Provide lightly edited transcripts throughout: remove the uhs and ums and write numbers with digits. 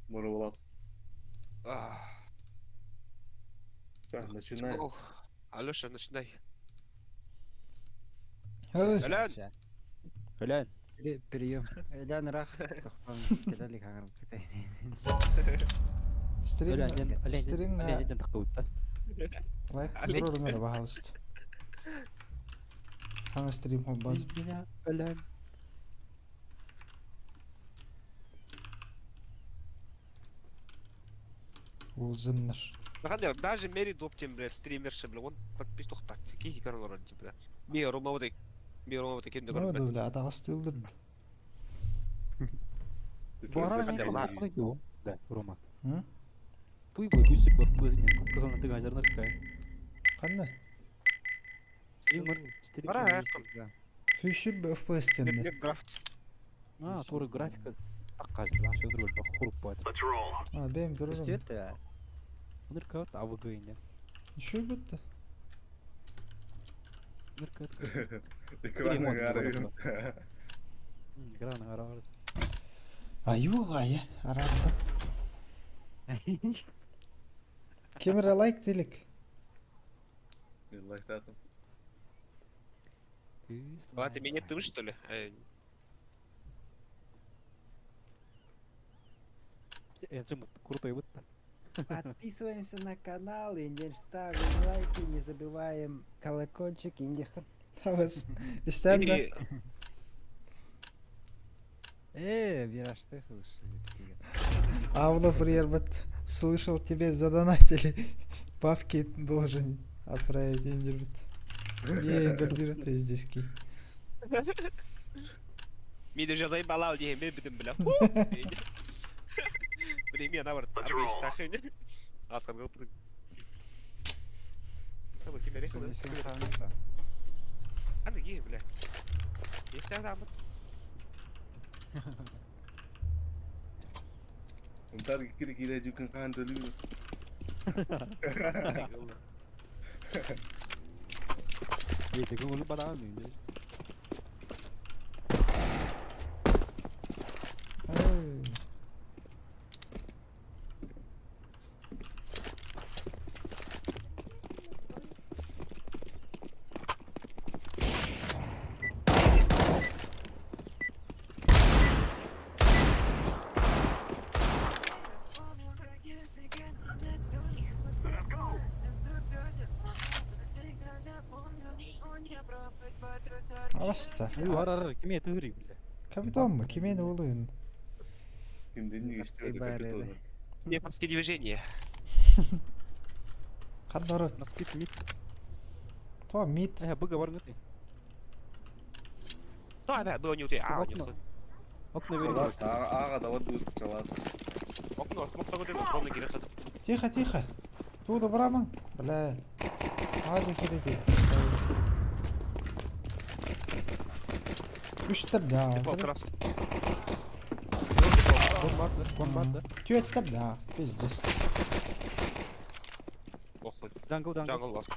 Мурвалат. А, Так, начинай. Ох, Алёша, начинай. Ой, Ален, Ölen. прием. Элян рах. Тохтан кедали хагар кете. Ölen. Стрим Ölen тактыбытта. лайк Олег. көрөрүңөр баалыст. Хана стрим хоббар. Меня ölen. Узынныр. даже Мэри Доптин, блядь, стримерши, блядь, он подпись тухтат. Какие король вроде, блядь. Ми Ромовый кем Ну дегор, да, блядь. бля, ада астылдыр. Бара Қандай мен бала? қойды ол. Да, Рома. Hı? Туй бой күсіп бір көзінен көп қызаны тыған жарнар кай. Қандай? Стример. Бара, Күйшіп FPS тенде. Нет граф. А, туры графика. Аққажды. Ашы өндір өлді. Құрып байды. А, бем көрөрүм. Өстетті. Өнір кәуат АВГ енді. Şu bitti. Өнір кәуат. Ekranı arıyorum. Экраны қарағыр. Аю гая, арады. Камера лайк делик. Лайктатым. А, ты меня тым, что ли? Энджи крутой бытта. Подписываемся на канал, и не ставим лайки, не забываем колокольчик, и не хваталось. И стенда. Вираж, ты слушай. Авлов Рербат, слышал, тебе задонатили. Павки должен отправить Индербит. Индербит здесь ки. Мені жағдай балау дейін мен бітім білем. Білем мен авыр арбейс тақын. Асқан қылпырын. Табы кемер еқылы. Аны ге біле. Естен замыт. Ntar kira-kira juga kan dulu. Ете көңілі бараған енді. Аста. Ар, кеме төгірі білді. Капитан мı? Kime ne oluyor? Şimdi ne istiyordu kapitonu? Непадские движения. Kadar. Наскит мид. Tamam mid. Бұға барың өте. Ну, опять, было не у тебя. А, не у Окна верим. Ağa da var bu çalar. Окно, смог того делать, полный гирет. Тихо, тихо. Туда браман. Бля. Hadi kiredi. Üçtür ya. Пол крас. Кон барды. Tüyetler ya. Pizdes. Охуй. Джангл. Джангл ласт.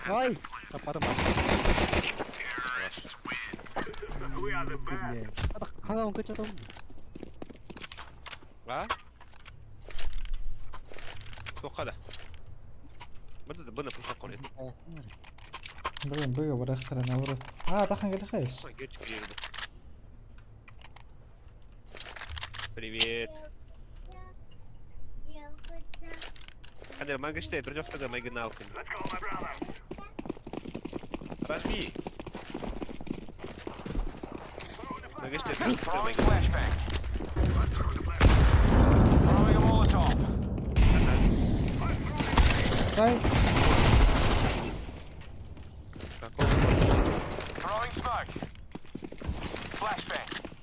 Ай! Тапарым. Қана он качатым. А? Соққада. Бұны пұлсақ қорет. Быга бырақтырына ұры. Тақын келі қайыз. Ой, гетчик ерді. Привет. Хадер, мага что, придёт когда майга наукин. Подожди. Мага что, придёт когда майга Сай.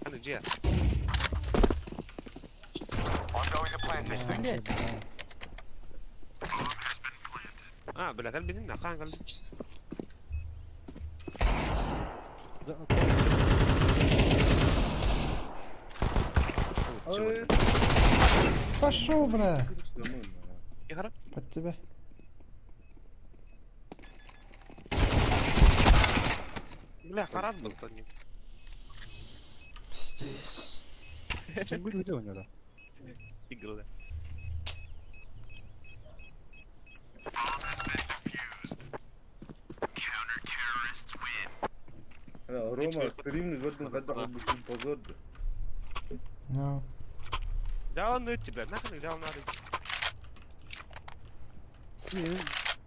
Аны, где? А, бля, там бензин нахуй, ангал. Пошел, бля. Игра? Под тебя. Бля, харат был, то не. здесь. Tinggal aja nyala. Tinggal dah. Рома, стрим годно когда он будет позор. Ну, Jangan nanti bro, nak jangan nanti. Iya,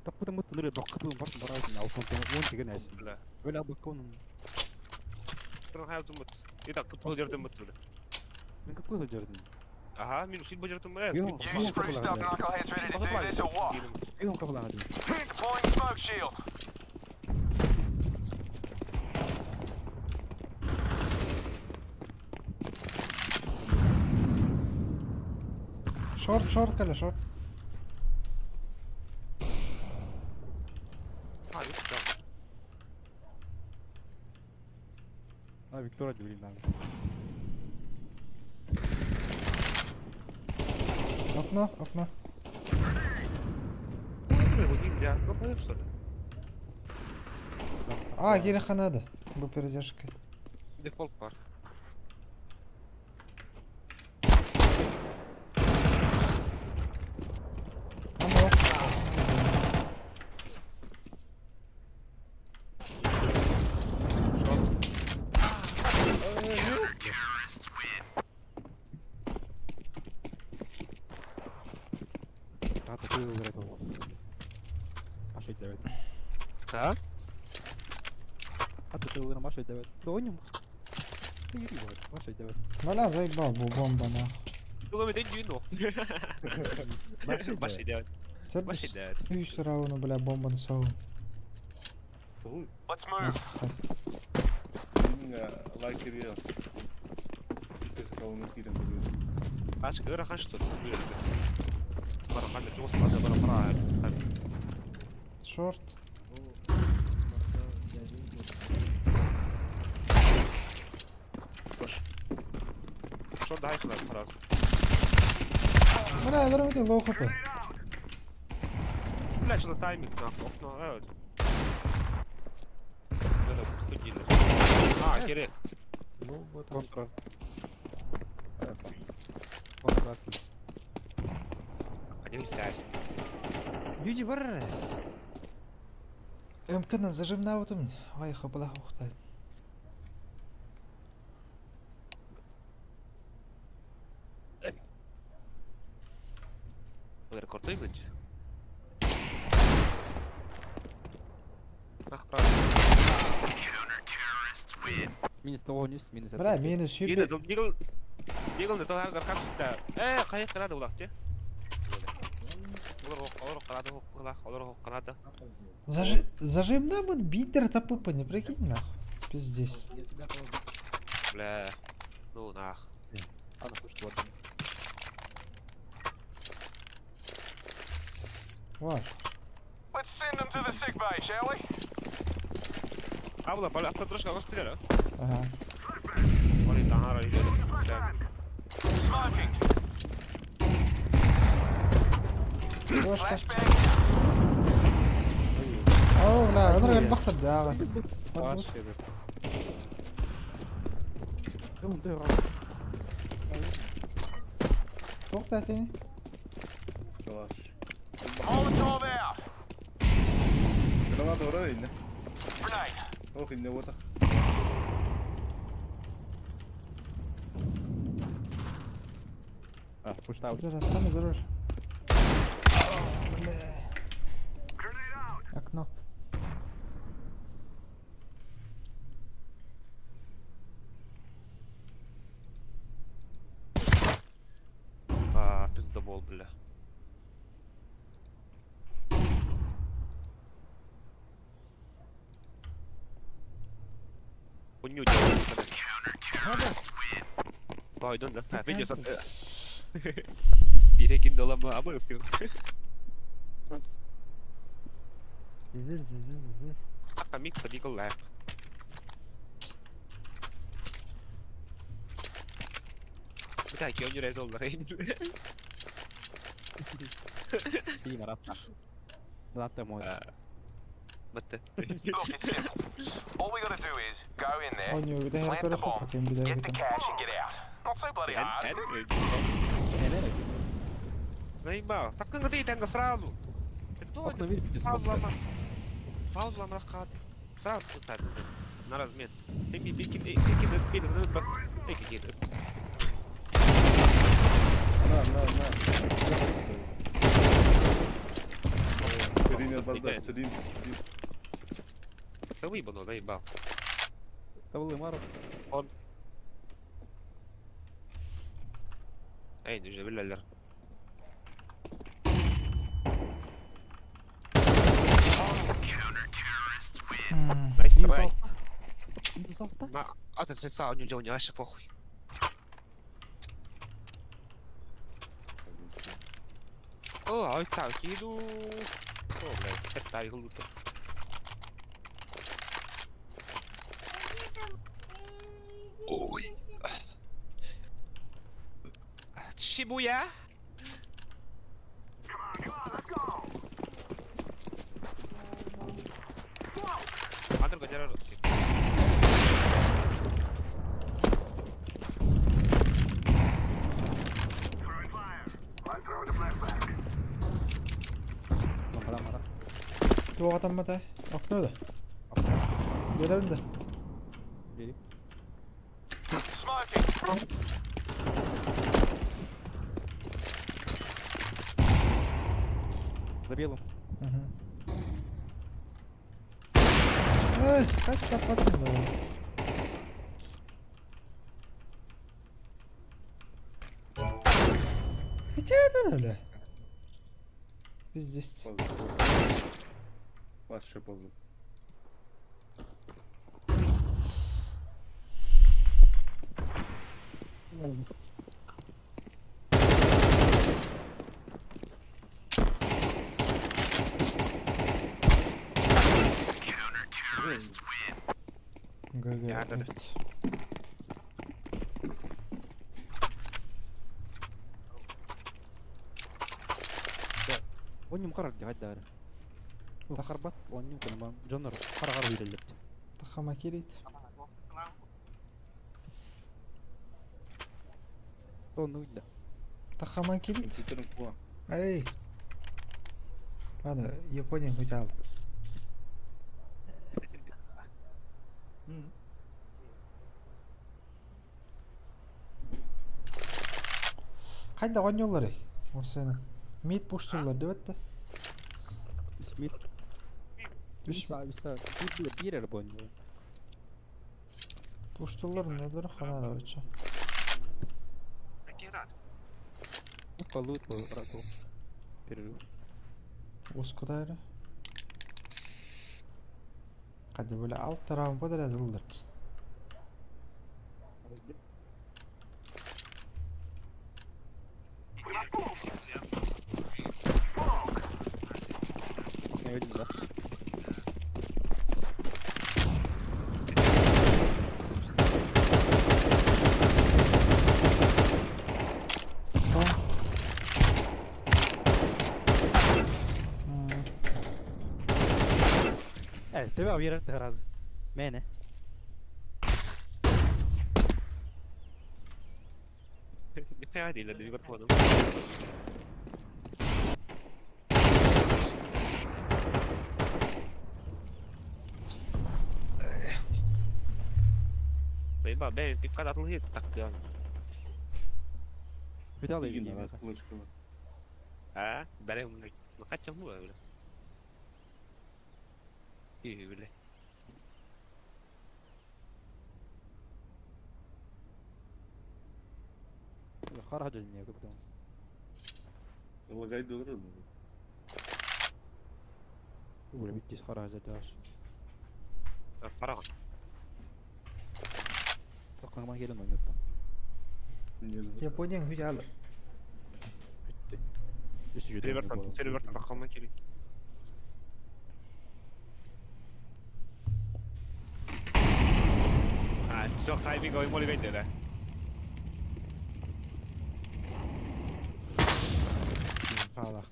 tak pernah mut nuri dok kapun part marah sih, aku pun pun tiga nasi. Lah, Wala bakon. terus hayal tu mut. Itu aku tuh jadi mut tu. Min kapun hajar ni. Aha, minus itu jadi tu mut. Yung kapal Stock lagi. knuckleheads ready to do this or what? Yung kapal lagi. Deploying smoke shield. شورت كلا شورت. Ah, itu dah. Ah, Victoria juga nang. окно. Выходить для, ну понятно что ли? Гериха надо. Был передержкой. Дефолт пар. Kata tu berapa? Masih David. Да? Kata tu berapa masih David? Doanya. Tinggi banget, masih David. ولا заебал был бомба нахуй. Juga minta juno. Masih dah. Masih dah. И все равно, бля, бомба на салон. Let's move. Стрим лайк реал. Ты сказал, мы кидем. Acho que era rasto. Para kan cuma sepatu para. Шорт. Что дай сюда сразу. بلا ضربتي لو خطر. Бля, что тайминг нахуй. Окно, Надо ходили. Кирилл. Ну, вот контр. Контрастный. Один сядь. Люди барра. يمكننا زجمنا وتمن. واي خبلا وقتها. Рекорд быть. Минус того, минус это. بلا مينوس Ini يبي. tuh dia kan itu harga rekam sudah. Kayak kena ada ulah dia. Kalau kena ada. Зажим нам он битер топупа, не прикинь нахуй. Пиздец. Бля. Ну нах. Она слушает вот. Ваш. Let's send them to the sick bay, shall we? Абла, бля, трошки розстріляв. Ага. Вони там грали. Smoking. Ложка. Flashbang. اوه لا انا راجل بخطب داغا. Ваш это. Кому ты рад? وقتها تاني. خلاص. Molotov out. Granat oraya inne. Grenade. Oh inne vata. А, пуштаут. Зараз, خلنا ضرر. окно. Пиздобол, бля. Уню делает. Pardon da. Video sattı. Birekin dolabı ama ısıyor. Aka mix tadi kau lah. Kita kêu như đây rồi là thấy. Đi mà đáp. Đáp tới môi. Mất. Look, it's simple. All we gotta do is Go in there, Oynuyor bir de her plant the tarafı bomb, bakayım bir get daha the gidelim. cash and get out. Not too bloody hard. Наебал. Так ты нагоди тенга сразу. Кто Окна это? видите, Пауза. Пауза на хат. Сразу тут на размен. Пики, На. Стример бардак, стрим. Да выебану, наебал. Тавлы Мару. Эй, ну же, вилялер. Найс, давай. Минус алты. А ты сам у него не вообще похуй. О, ай так, иду. О, блядь, это так глупо. Ой. Шибуя? Андер годера русский. Mara. Tuo adam mı da? Okna da. Gelelim de. Geri. Smoking. За белым. Kaç kapatın da. Neden öyle? Biz здесь. Вообще позор. GG. Ya, tabii. Evet. Он не мхарак дигать дары. Ну харбат, он не понимаю. Джоннер харагар вилелепти. Takama kilit. Он уйда. Takama kilit. Компьютером куа. Эй. Ладно, Япония хоть ал. Қайда ойnuyorlar ey? O seni. Mid pushluyorlar evet de. Смит. Bisa. Bir yer boyunca. Pushluyorlar nedir? Хана да вообще. Ну полут по раку. Перерыв. Oskudaydı. Hadi böyle alt tarafı kadar yazılır. Я видел, да. Тебе вірити раз. Мене. Не приходи, да, не подходим. Наебал, блядь, ты когда отлыгает, так реально. Видал Иди я на не флешку. А? Блядь, ну хотя бы, блядь. И, блядь. خرج النية قبل. Лагай doğru mu? ولا بديش خرج الداش. فراغ. Bakın ama gelin oynattım. Japonya'nın hücalı. Bitti. Üstü jüde. Сервертан бақалман керек. А, жоқ сайбинг оймолик айтты да. Hala.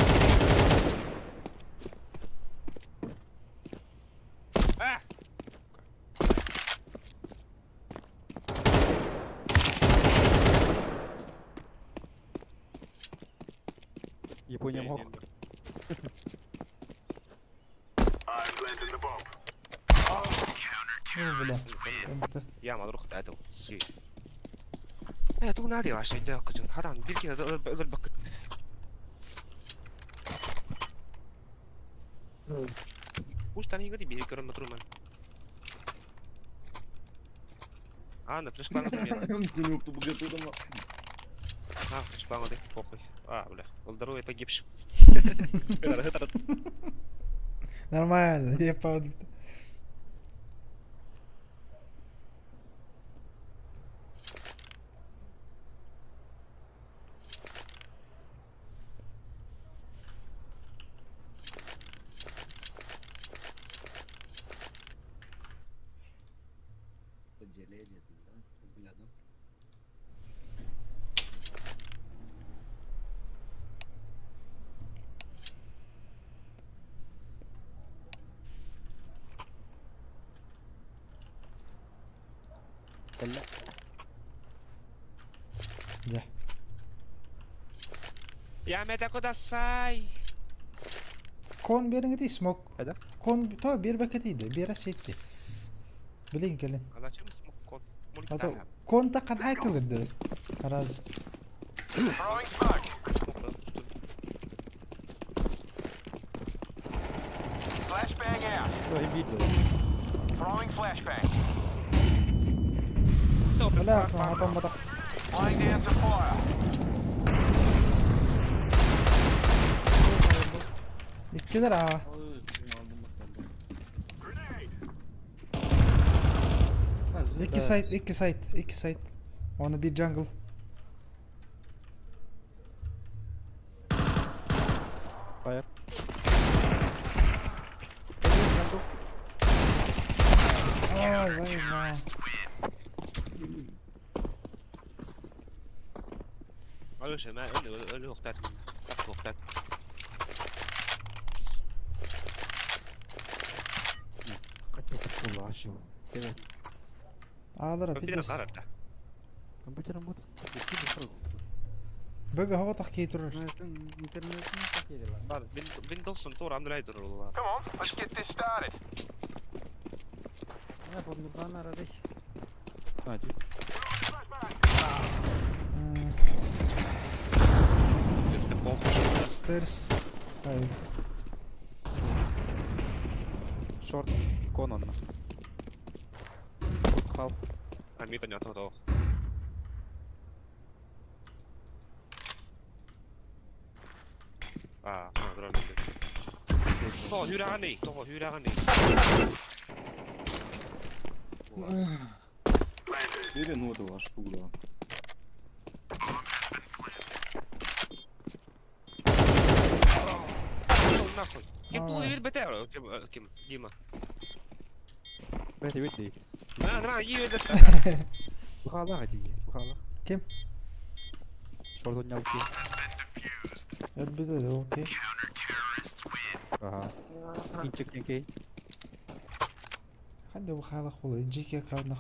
А! oynamak. Ne bu lan? Enti. يا ما رحت ادو شي ايه تو نادي عشان ده كجن حرام bir kere de öyle bakıt. Uç tane gadi bir kere metro man. Ana flash bang atıyor ya. Mümkün yoktu bu götürdüm ama. Ha flash bang atıyor. Pokoj. Бля. Здоровье погибших. Нормально, я поводу. Ella. Ya. Ya mete kudasai. Kon bir ngati smoke. Hadi. Kon to bir bakatıydı. Bir ara çekti. Bilin gelin. Allah çım smoke kon. Mulik Hatta daha. kon takan haykılırdı. Araz. Throwing smoke. Flashbang out. Böyle bir video. Throwing flashbang. Wala akong hatong batak. Laying down some fire. İkkiler ha. İki site. Onu bir jungle. Fire. Aa zayıf ha. Öyle şey ben öyle yok derdim. Tak yok derdim. Kaçak aşıyor. Evet. Ağlara Bir de pidis. karar da. Компьютером вот. Isi Böge hava takkiyi durur. İnternetin paketi lan. Var Windows'un doğru Android olur. Come on, let's get this started. Ne yapalım buradan aradık. Hadi. Hmm, İşte focus. stairs. Hayır. Short. Con on. Half. Han mitten jag tar då. Han drar lite. Hur är han i? Hur är han i? Verin orada var şurada. Нахуй. Kim bu bir beter kim? Dima. Bete bitti. Ana iyi öyle. Bu kadar hadi. Bu kadar. Kim? Short oynuyor ki. Elbette de okey. Aha. İnçik neki. Hadi bu hala kolay. Cike kaldı.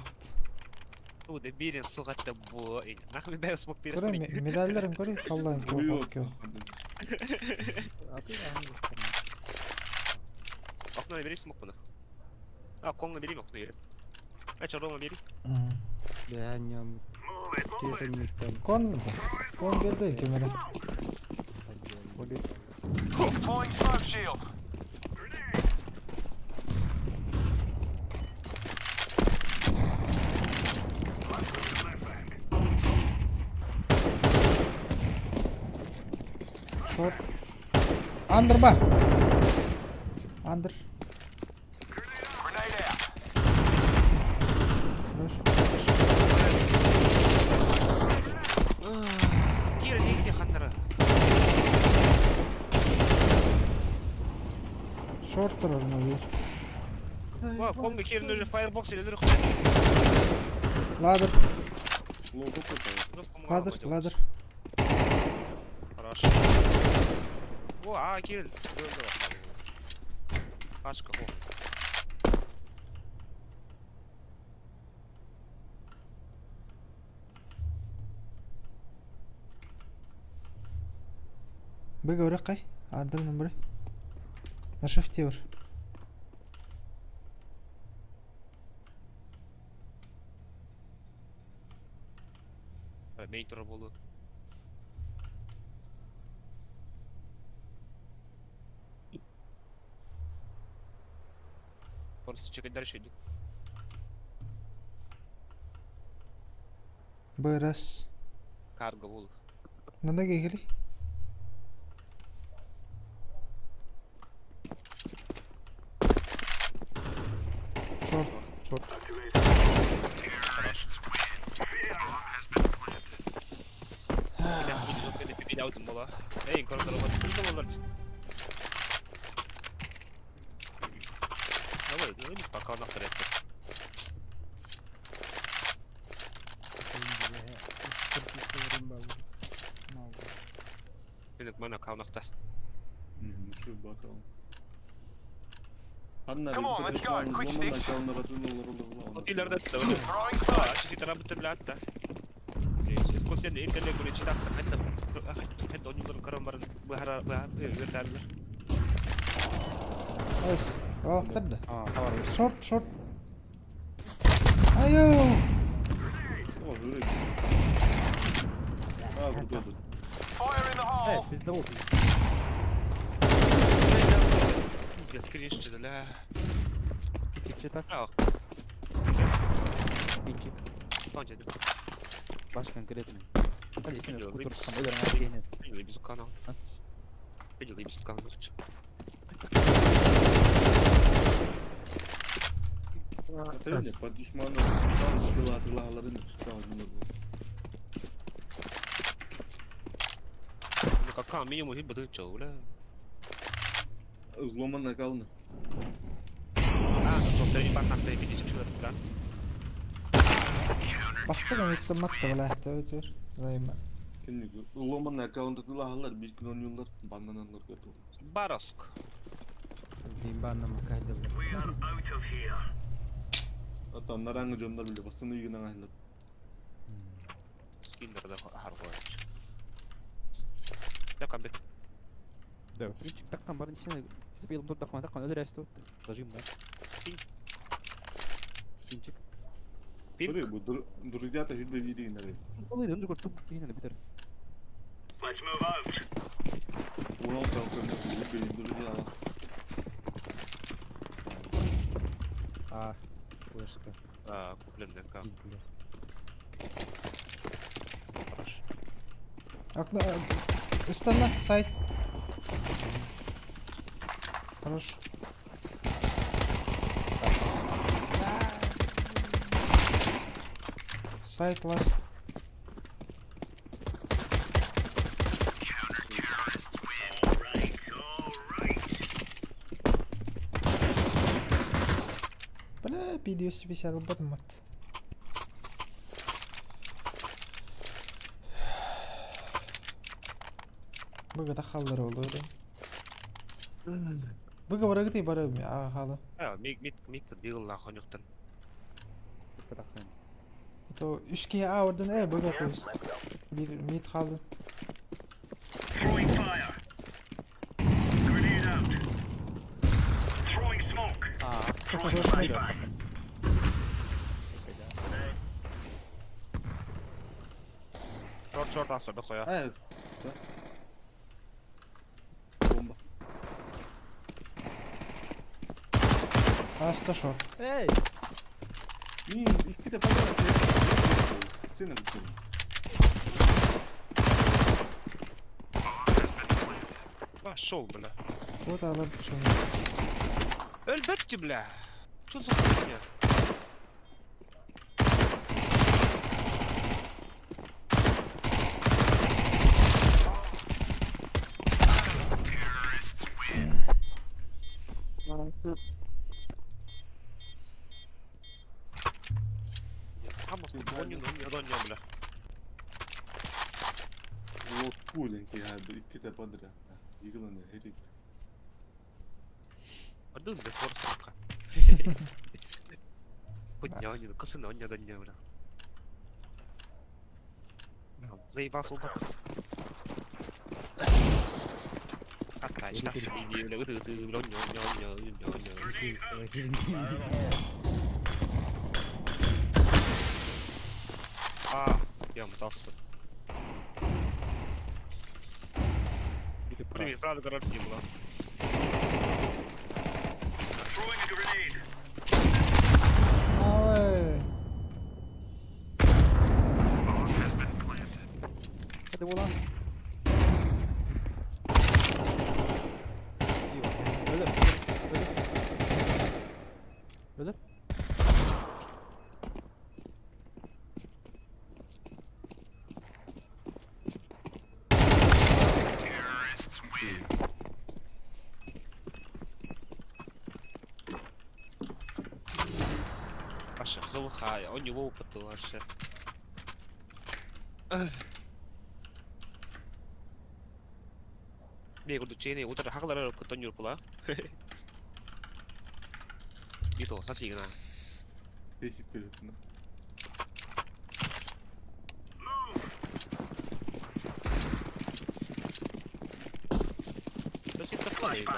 Bu da birin sokatta bu. Nakli ben smoke bir. Kore medallerim kore. Allah'ın ki Vuruyor. yok yok. Atıyor da hangi Aklıma biri smoke bunu. Konga biri yok diyor. Kaç aroma biri? beğenmiyorum. Tüyeten Kon mu? Kon bir de kamera. Oli. Deploying smoke shield. Short. Under bar. Under. Grenade out. Rush. Kira gitti hatlara. Short durur mu bir? Konga kirin önce firebox ile lürük. Ladder. Logo kapalı. Ladder. Хорошо. Кирилл. Ашка, о. Быга ورق قي عدل نمبري أنا شفتي ور Main turun bolu. Просто чекать дальше иди. بيرس Kargo bolu. ننجي يجري شورت Bir autun bola. Ey koridora bak. Burada bollar. Давай, ну не пока на порядке. Benim bana kavnakta. Şu bakalım. Hanlar Come on, let's go, quick Roman sticks. akalları olur. İleride de var. Throwing Ah, flash. ci sarà buttato l'alta. Sì, scusi, il delle con ci dacca, حتى ogni giorno karambar bahara verdaller. بس اه خده حوار شورت ايوه Ama öyle. Ha burada dur. Fire in the hole. Evet bizde oldu. Pizga скриншот да. İki tak. Ah, Pinçik. bence de. Başkan kredinin. Hadi isim Yok, kutur. biz- Tam öyle her şeyini. Видели без канала. Видели без канала. Tabii ne padişmanı silahların çıkardığında. Ну какая минимум хит бады чоу да. Roman akalını. Ah, то три патанты 54 да. بسطك ما يتسمت ولا يحتاج زي ما Kendi Roman akalında silahlar bir gün oynuyorlar. Bandananlar kötü. Бароск. Diyeyim ben anlamak kaydedilir. Hatta narangı canlar bile basını yine aylar. Скиллер да харгой. Я как бы Да, Pinçik takkan barın içine zıplayalım dur takma takkan öyle reste oldu. Zajim ben. Pinçik. пинг. Buraya bu duracağız hiç bir video indir. Olayı döndür kurtup yine de biter. Ulan kalkıyor hiç bir duracağız. Ah, вышка. А, купленный кам. Гитлер. Хорошо. أقنع استنى سايت хорош سايت لاست بلا فيديو سبيسيال بطمت بقى دخل والله بقى ورقتي برا هذا Ja, mik deal la konjukten. Dikkat takkan. تو ايش كي اوردن ايه بقى تو bir mid kaldı. Throwing fire. Grenade out. Throwing smoke. Throwing flashbang. Short asla da koya. Ha. Bomba. Hasta short. Hey! İyi, iki defa da seni tutuyorum. Пошел, бля. Вот алар почему. Elbette bля. Что за хуйня? Хамас не бля. O kulenki ha iki defa da. Yıkılan ne herif. Одну за форсака. Подняли, косына он не доння, бля. Заебался убак. işte öyle ıdı lonyo. Я мотался. Привет, сразу гараж не было. Throwing a grenade. Ой. Bomb has been planted. Hadi ulan. Ölür. Ölür. Terrorists win. Аша хылхая, он его опытал аша. 네, 이것도 쟤네 오자를 하글라를 걷던 줄 보라. 이도 사실이구나. Değişik gözüküyor. 너 진짜 뻔해 이거.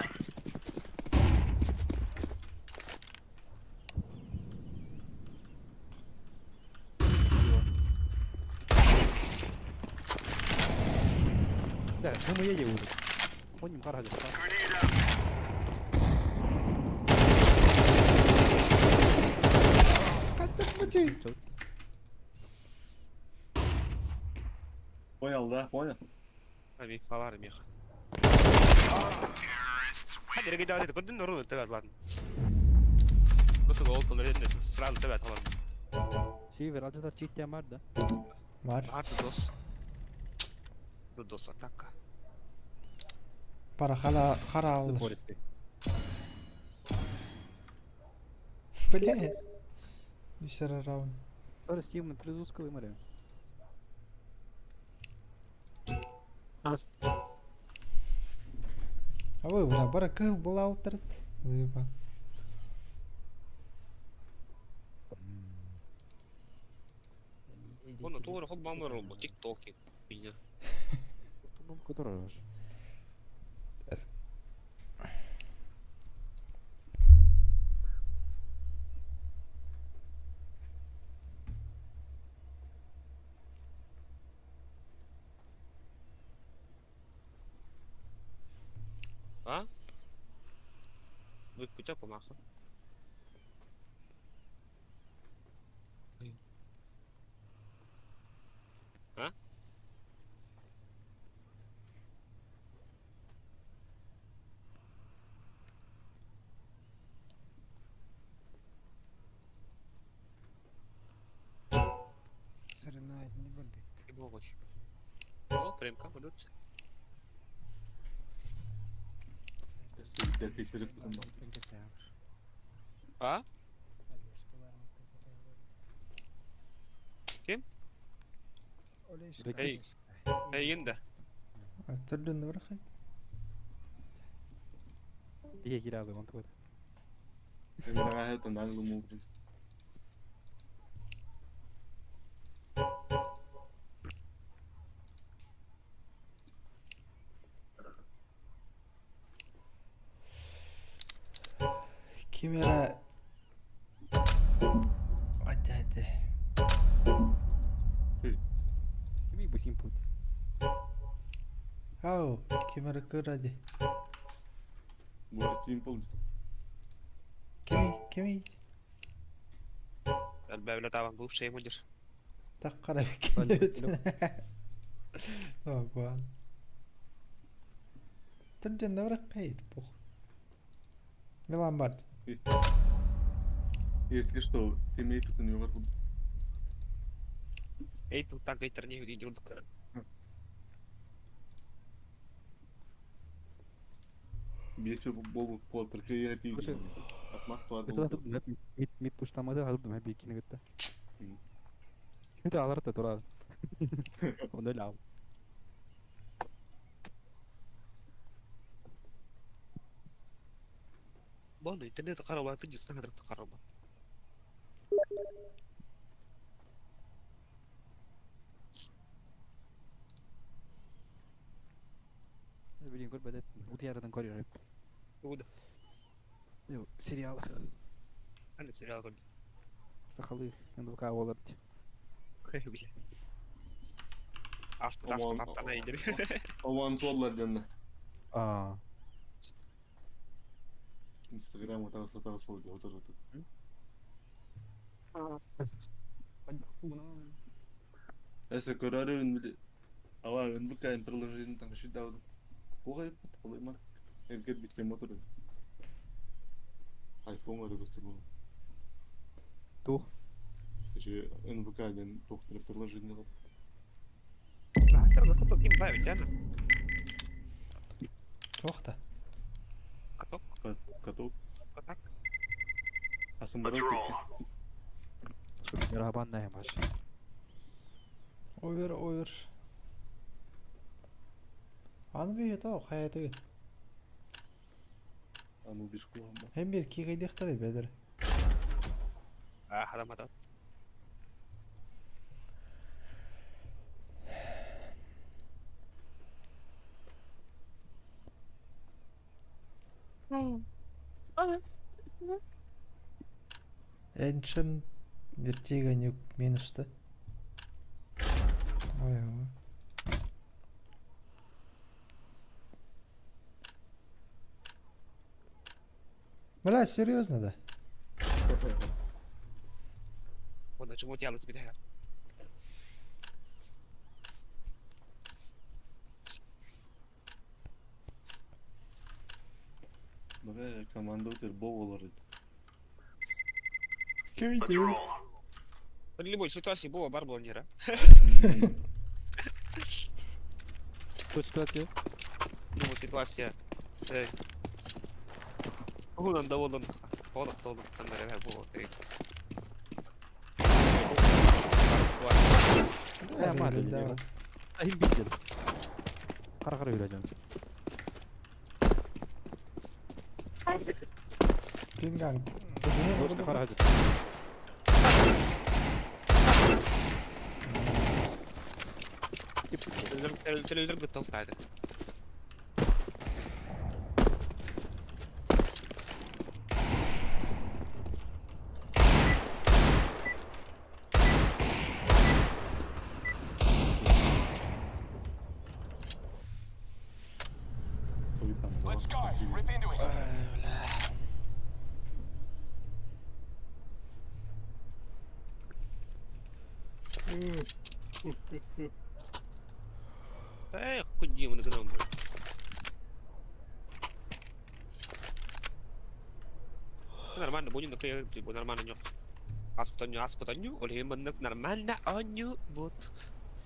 네, 너무 얘기해 우리. 본인 말하겠다. Grenade out. Понял, да? Понял? 아니, 봐봐라 미야. Terrorists win. 한 이렇게 다들 건든 너로 때가 반. 그래서 너 오늘 했는데 스라도 때가 더 많. Silver acılar cidden var da. Var. 아트 도스. 너 도스 아타카. Para hara alır. Forest'i. Блядь. Мистер Раун. Forest Steven'ın плюс узкого моря. А вы, бля, баракыл была утрат. Заебал. 오늘 도로 헛방으로 뭐 틱톡이 그냥. Tutulum kadar arar. 아? 왜 붙잡고 막어? 아? Соревновать не буду. 이거 보고 싶어. 어? 프레임카? 뭐였지? Erkekleri kırın bak. 아? Kim? Hey. Hey yine. Öldürdün de bırakın. İyi gir abi mantıklı. Emine hayatım ben lumubri. Kimera. Hadi. Kimi bu simput? Ау, kimera kır hadi. Bu arada simple. Kimi? الباب لا طبعا بوف شيء مدير. Takkara bir Ben de kimi. Oh, guan. Öldürdün de bırakın. Милан Барт. Если что, имей тут у него рту. Эй, тут так гейтер не видел. Если бы был по креативу. Слушай, Atmaz tuarda Mesela oldu. tuttum hep mid pushlamadı alırdım hep ikini gitti. Hı. Bir de alır da durar. Onu öyle al. والله تنين تقرب تجي سنة تقرب. Ne bileyim gör bedel. Bu diğerinden koruyor hep. Bu da. Yok serial. Hani serial koy. Sakalı yanında bu kahve olur. Bile. Aspet Aman, aspet iyidir. Aman sorlar canına. Aa. Instagram atası oldu. Otur. Ese körarın bile. Ama ön bu kayn приложение там şu davdı. Koy koyma. Erkek bitken motor. iPhone var gösterme. Tuh. Şu ön bu kayn doktor приложение var. Nah, sen de kapat kim bay canım. To'xta. Katok, Katok. katak. Asım Let's bana roll. tekki. Merhaban neymiş? Over. Anlıyor da o hayatı git. Ama bir kulağım. Hem bir iki gıydı ihtari bedir. Ah, adam. Ancient вертига нюк минуста. Ой. Бля, серьезно, да? Onda чему тянут тебе так? Bana komanda öter bol olur. Let's roll. В любой ситуации было барбонера. Тут ситуация. Любой ситуации. Ulan da oğlum. Oğlum da oğlum. Kanlara ver bu. Aman Hadi, ya. давай. Ahim bitti. Kara yürüyeceğim. Пинганг. Boşta kara hadi. Телевизор готов надо. Let's go. Rip into it. Хоть демон гном. Нормально, будем на кое нормально нёк. Аспутаню, или мы нормально аню вот.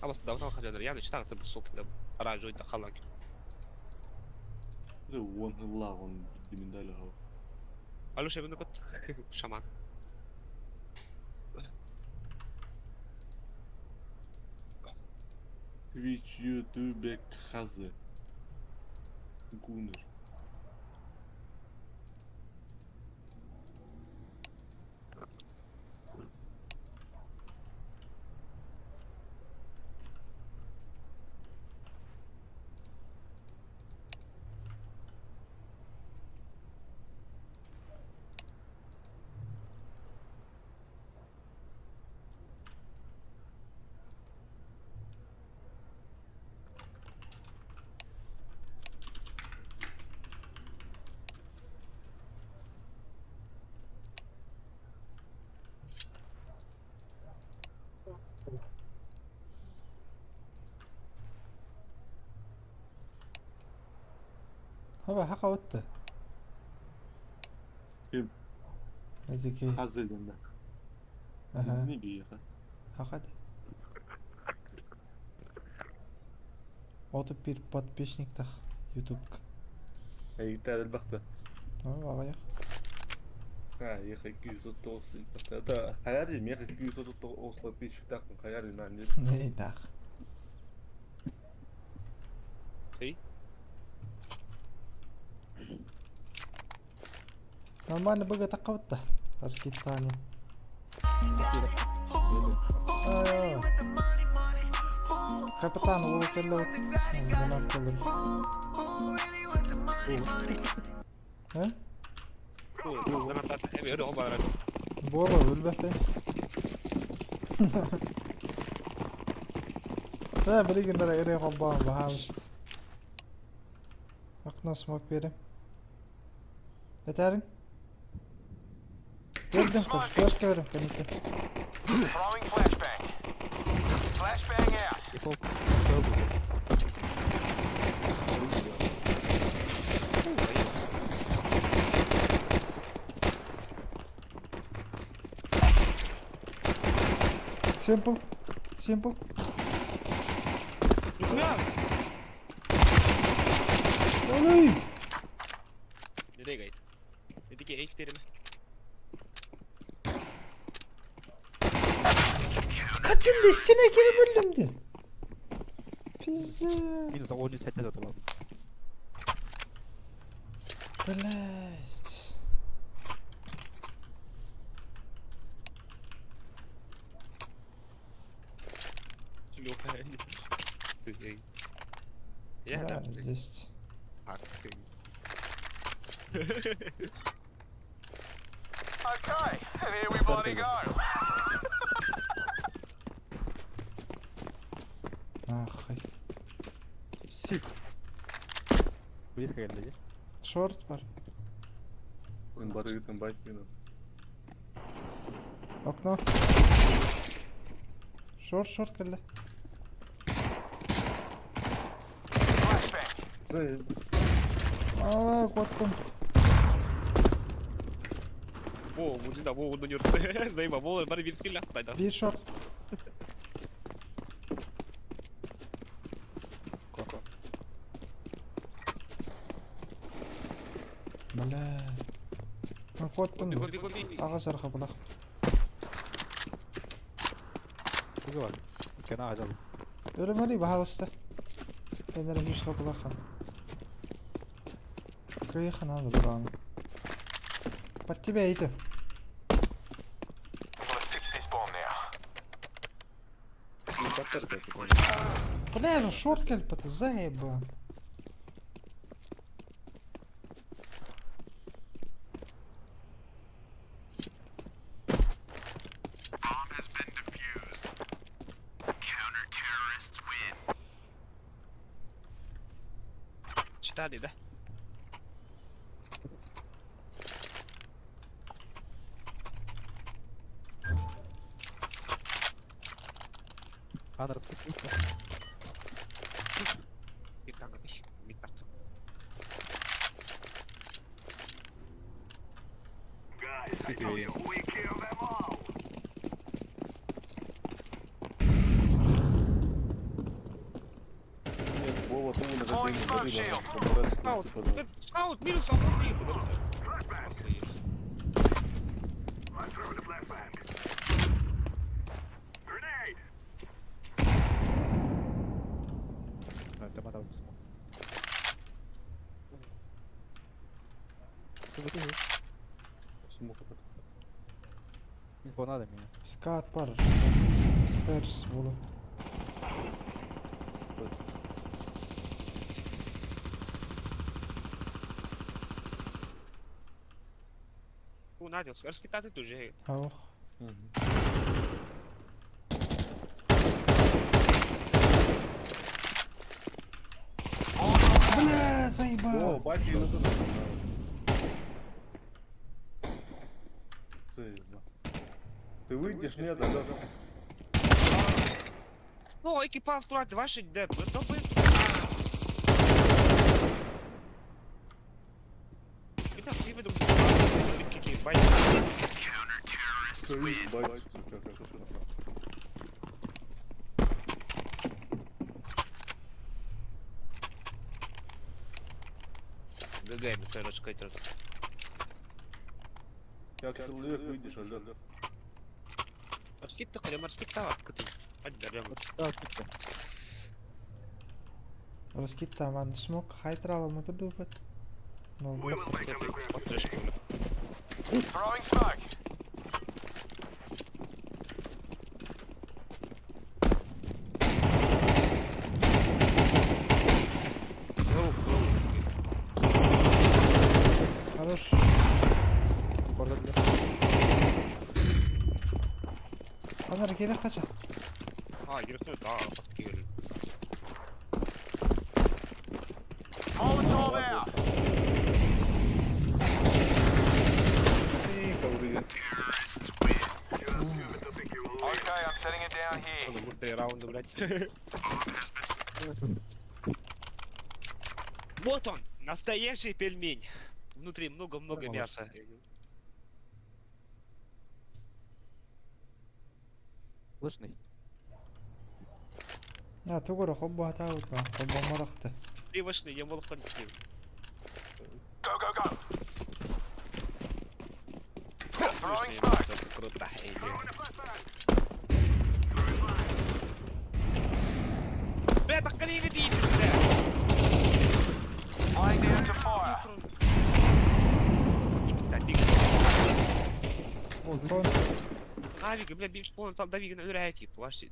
А вас давно хотел я начитал это бусок да оранжевый да халак. Вон лавон деминдали хав. Алуша именно вот шаман. Twitch, YouTube, Kazı. Gunner. Hava haka otta. Kim? Ezeki. Kazı gönde. Aha. Ne bir yaka? Haka de. 31 подписчик так YouTube. Ey terel baktı. Ага, аяқ. Ha, yaka 230. Hatta hayalim yaka 230 bir çıktak mı? Hayalim ben de. Не, да. Эй, Нормально бага тақаватта. Арскиттани. Капитан Уолтерлот. Гана кылыр. He? Sen hatta hem öyle o bana. Bola ölbek ben. Ha biri gündere ere kobbağım bahalıştı. Akna smoke verim. Yeterin. Gördüm koş, flash görüm kanite. Throwing flashbang. Flashbang out. Default. Öldü. Simple. Simple. Ya. Oley! Nereye gayet? Dedi ki XP'rimi. Kaçın destine girip öldümdü. Pizza. Minus 10 sette zaten abi. Blast. Şimdi o kadar. Ya Ha, da. just. Hakkı. Okay, and here we bloody go. Ah, Сик. Близко geldi. short var. Ben bara gittim bike beni. Okno. Short geldi. Flashbang. Sen Aa, koydum. О, вот да, вот он нёрт. Заеба, вот бari bir silah da. Bir short. Bala. Ben koydum. Bir. Ağaç arka bulak. Kızı var. Kena acaba. Ölüm arayı bahalıstı. Kendilerim yüz kapı lakhan. Kıyıkhan aldı buranı. Patti beydi. I'm gonna fix this bomb now. patlar belki. Бля, же шорт кальпата, заеба. Читали, да? Ана распределить. Bir kanka değil. Bir kanka. Нет, Вова, ты на Throwing день smoke говорил, shield. помогали Скаут, спать, скаут, минус охуеть. Охуеть. Ты мотал не смог. Ты выкинул. Смог это. Инфо надо мне. Скат пар. Стерс було. Ну, Надя, распитать ты уже. Аух. Бля, О, заебал. баки на туда. Заебал. Ты выйдешь, нет, да? Ну, экипаж брать, ваши деп, это бы. Это все ведут. Какие байки. Стоишь, баки. Как хорошо. ГГ, короче, какой-то. Как человек выйдешь, алё. Морских-то, хотя морских-то открытый. Отдарям. Да, типа. Раскита ман смок хайтрала мотор дупет. Ну, вот. Throwing smoke. gerek kaça. Ha yürüsene daha az geliyor. Molotov out. Kavruyor. Okay, I'm setting it down here. Oğlum bu şey round'u bırak. Вот он, настоящий пельмень. Внутри много-много мяса. Слышный. Ya tugura hobba hataut lan. Hobba maraktı. Привычный, я молоко не пью. Go, go, go. Привычное мясо, это круто. Бля, так коллега видите, бля. Laying down to fire. Kon. Авига, бля, бишь, он там Давига набирает, типа, вообще.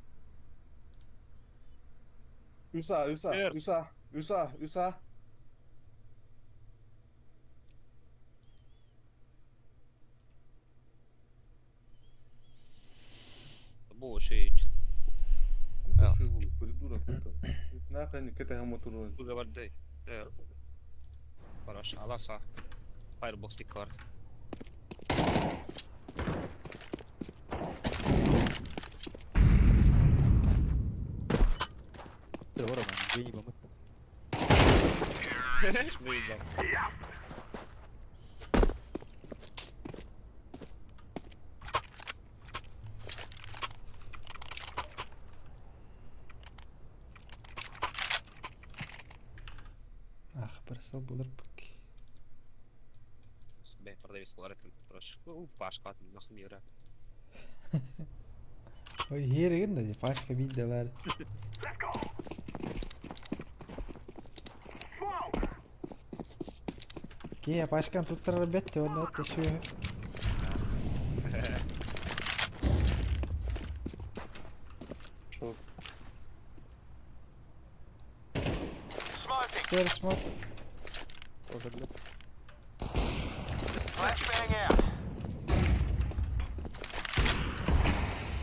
Üsa. Bullshit. Придурок это. Нахрен к этой мотуру. Говори. Хорошо, аласа. Fireball stick card. Dur var ama. Beni bomba. Выиграл. Ах, бросал булырпык. Бля, продавец лареком, короче. Пашка, нахуй не игра. Ой, herregud de başka videolar. Ki başkan tutturar betti onu da şu. Шо? Smoking. Sir smoke. Тоже, блядь. Flashbang out.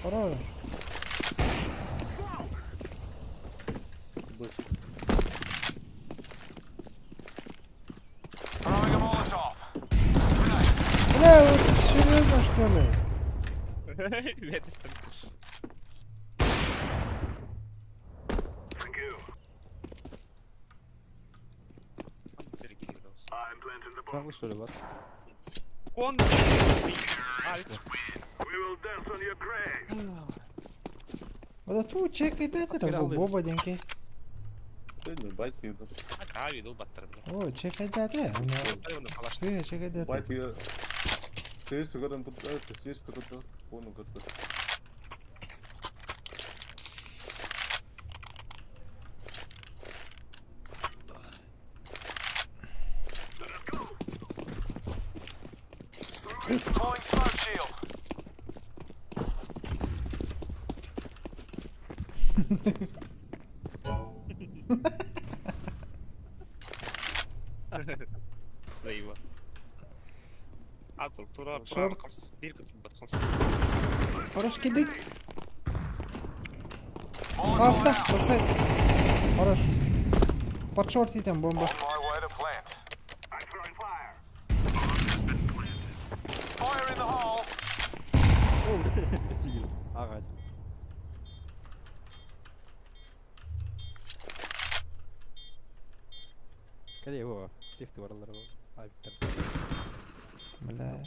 Хорош. Throwing a Molotov. Бля, вот серьезно что ли? Ребята, Правый что ли, вас? Он! Вот тут чекай это боба деньги. Бать ее. А, видел баттер, бля. О, чекай дате. Все, чекай дате. Бать ее. Сеш сгоран тут, это сеш тут, он угодно. Deploying smoke shield. Eyvah. Atıl, turar, Short. bir kutu batın. Хорош кидик. Аста, боксай. Хорош. Под шорт идем, бомба. On my way to plant. I'm throwing fire. Fire in the hole. Сивил. Агать. Кәде его? Сейфті баралар ол. Айыптар. Бля.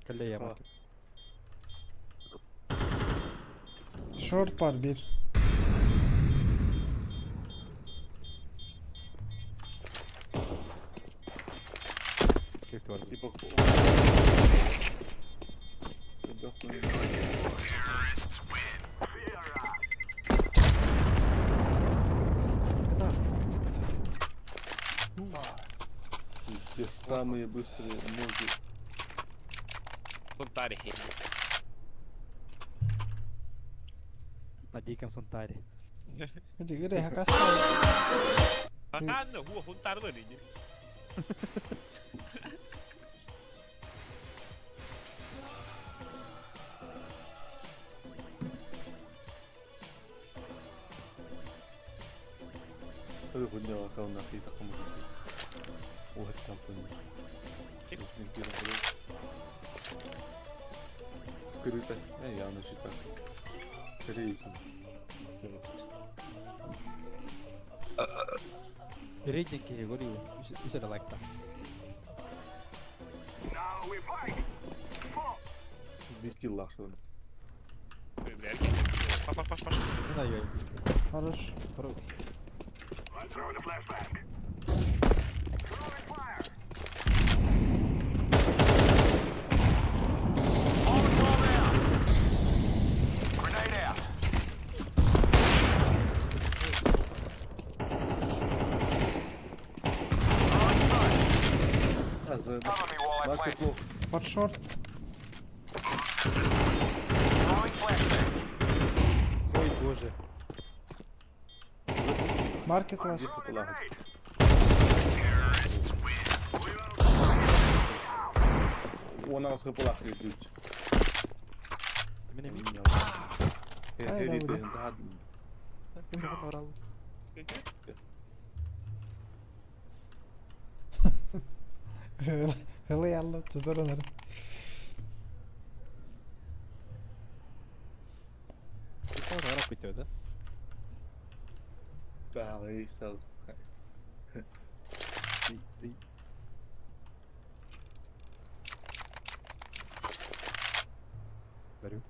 Кәле яма. Шорт бар bir. Сейфті баралар. Типа. Те самые быстрые ноги. Фонтари. На диком сонтаре. Hadi gire hakasta. Hakan da huwa fontar ba ne? هذا هو كون في تقوم واحد كامباني اثنين كيلو سكريتا اي انا شتا ريسم Передники говорю, you said it like that. bir kill lahşonu Birileri geliyor. Baş. Ну да, я. Хорош. Хорош. Grenade out. azı Cover me while I market plant. low Под шорт. Throwing flashbang. ой боже Маркет лас. bir kutu lahı ona nasıl kapı lahı ediyor Ты меня видишь? Hayda bu da. daha Ты уже подорал. Hılı yalla tuzlar onarım. Ты тоже рак битё, да? bağırı sal Си. Дарю.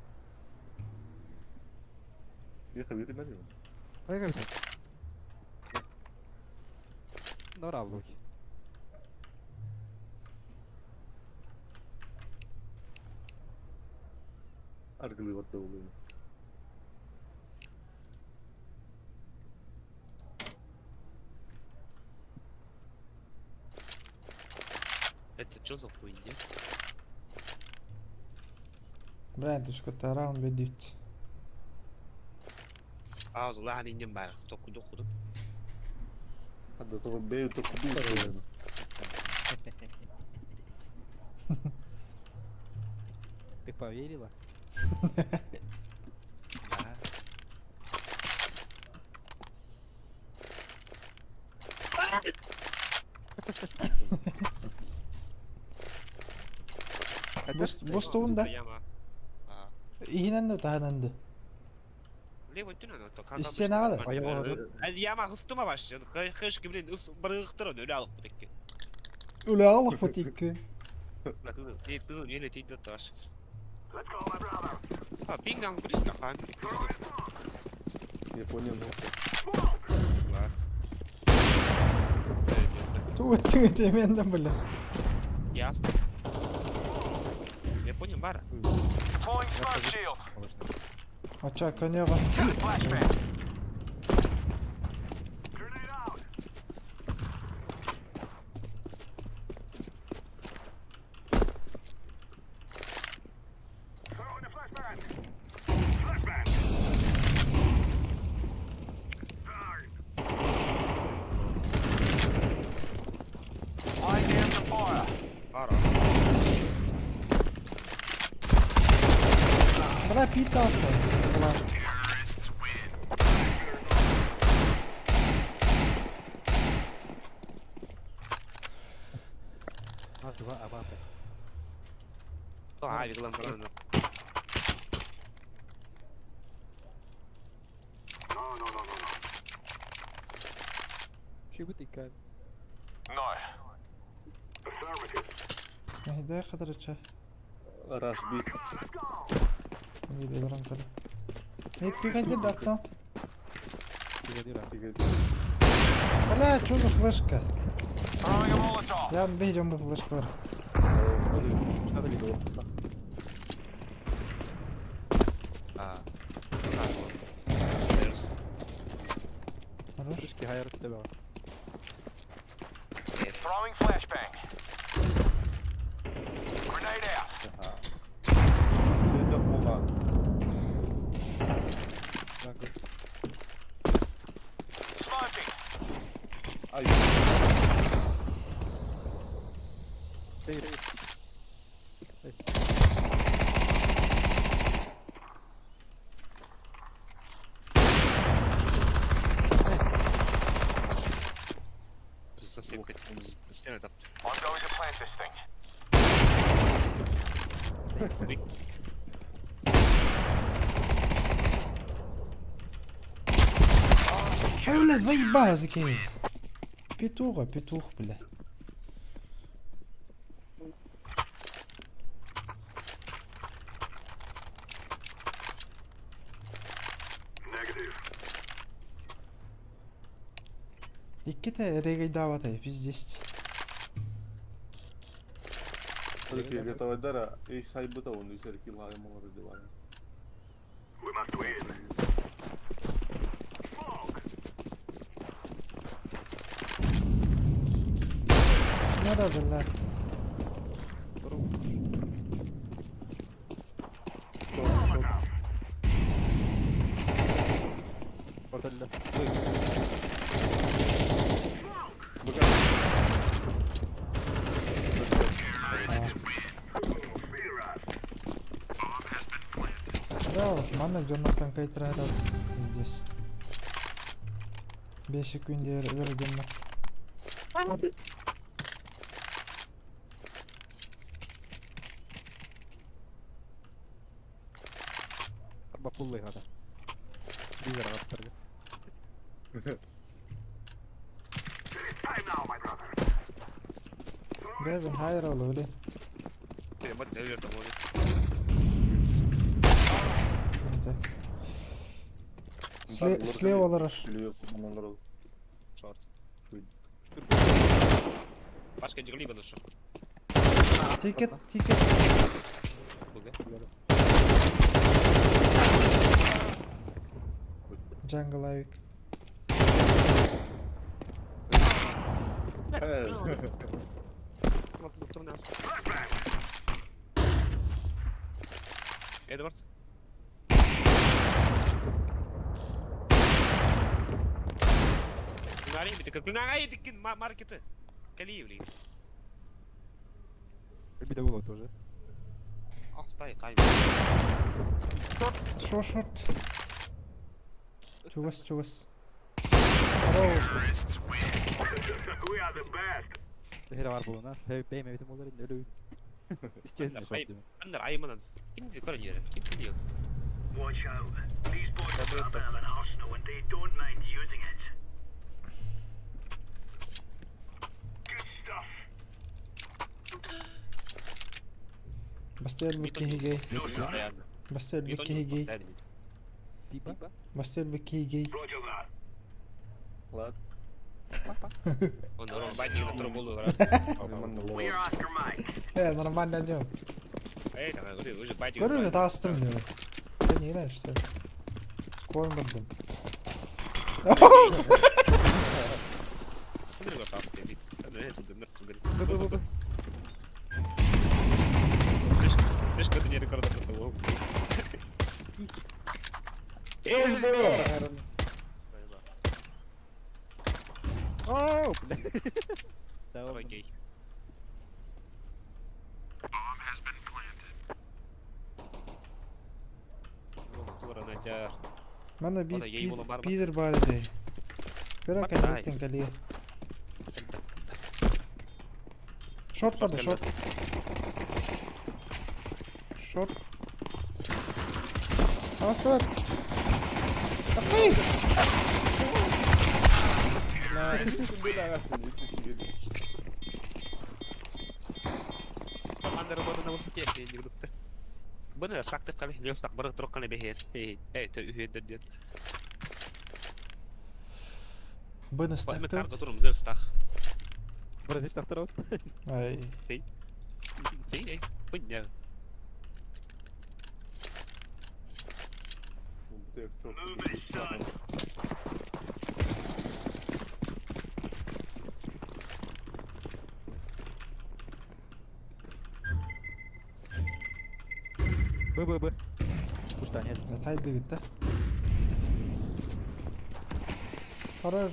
bir haberi var mı Ой, как это? Дорал луки. argılı var da oluyor Это что за хуйня? Брайан, tu скота раунд бедит. Ağzı lan indim ben. Dokudum. hadi tabi bey tokudu yani Ты поверила? Да. Бустуунда. Яма. Ihinen de tahanandı. Levo tünün o tokan. İsteyen ağa da. Hadi yama hıstıma başlıyor. Kış gibi bırıktır onu öyle alıp bu tekki. Öyle ağlık mı tikki? Yine tiydi taş. Ha pingdan bu risk kafan. Japonya ne Var. Tu öttüğü temenden böyle. Ясно. Я понял, Бара. Deploying smoke shield. Açığa kanıyor. Flashbang. Lie down to fire. Бара. Bırak pit hasta. Ulan. Нас два абапы. عادي كلام كلام. Чего бы ты как? No. Hidaya kadar açığa. araç bir Gidiyorum kadar. Net bir kadar dakika. Бригадира. Валя, чё за флешка? Throwing a Molotov. Я берем бы флешкалар. Что надо видеть? Хорош. Крышки хайр от тебя. Throwing flashbang. Grenade out. şeyde olan Smoking. ay Эй, совсем хоть стены там. I'm going to plant this thing. Ай, бля, заебал такие. Петух, бля. Ikkita регайдаватай, пиздец. Oliko että dara ei sai buta on isär killa ja mulla oli vaan. We must win. Nada بالله. Portal. Да, mana Jonathan kayıtlara da gideceğiz. 5 günde vereceğim ben. Bapulli hada. Bizar raptarga. Gel ben hayır oğlu öyle. Я мать наверное там вот. Слева olarak. Sülüyor kumanlar ol. Шорт. Пашка джигли бадуша. Ticket. Буга. Jungle Avik. Эдвардс. Кулинарий, битка кулинарий, дикин маркеты. Каливли. Bir de bu тоже. Стай, кайм. Short. Чугас. We are the best. Her var buluna. Benim evitim olur öyle oyun. İsteyen de Hayır. çok değil mi? Anlar aymanın. Kim bir karın yere? Kim biliyor? Watch out. These boys have got a bit of an arsenal and they don't mind using it. Good stuff. Bastel bir kihigay. Постоянно. Bastel bir Никто не kihigay. постоянно. Biba. Bastel bir kihigay. Roger that. Lat. Он рубатник на трубу играет. We are Oscar Mike. Нормально идем. Эй, так говорю, вы же батик. Görür mü tastım diyor. Ben yine işte. Koymadım. Смотри, как раз ты. Это мертвый. Видишь, как это не рекорд того. Oh! Tamam. Окей. Тура на тебя. Bana Bana yayın olan var mı? bir bari de. Bırak Bak daha elbette kaleye. Short vardı short. Short. Avast. Kapıyı. Команда работает на высоте, если не буду. Бына сактык кали, не сак бары трок кали бехет. Ты үйедер дед. Bana Бахме staktı. карта турум гыр стах. Burası hiç tahtar oldu. Ay. Сей, эй, понятно. Bu tek çok. Move it, son. Bı. Kuştan yer. Evet haydi gitti. Karar.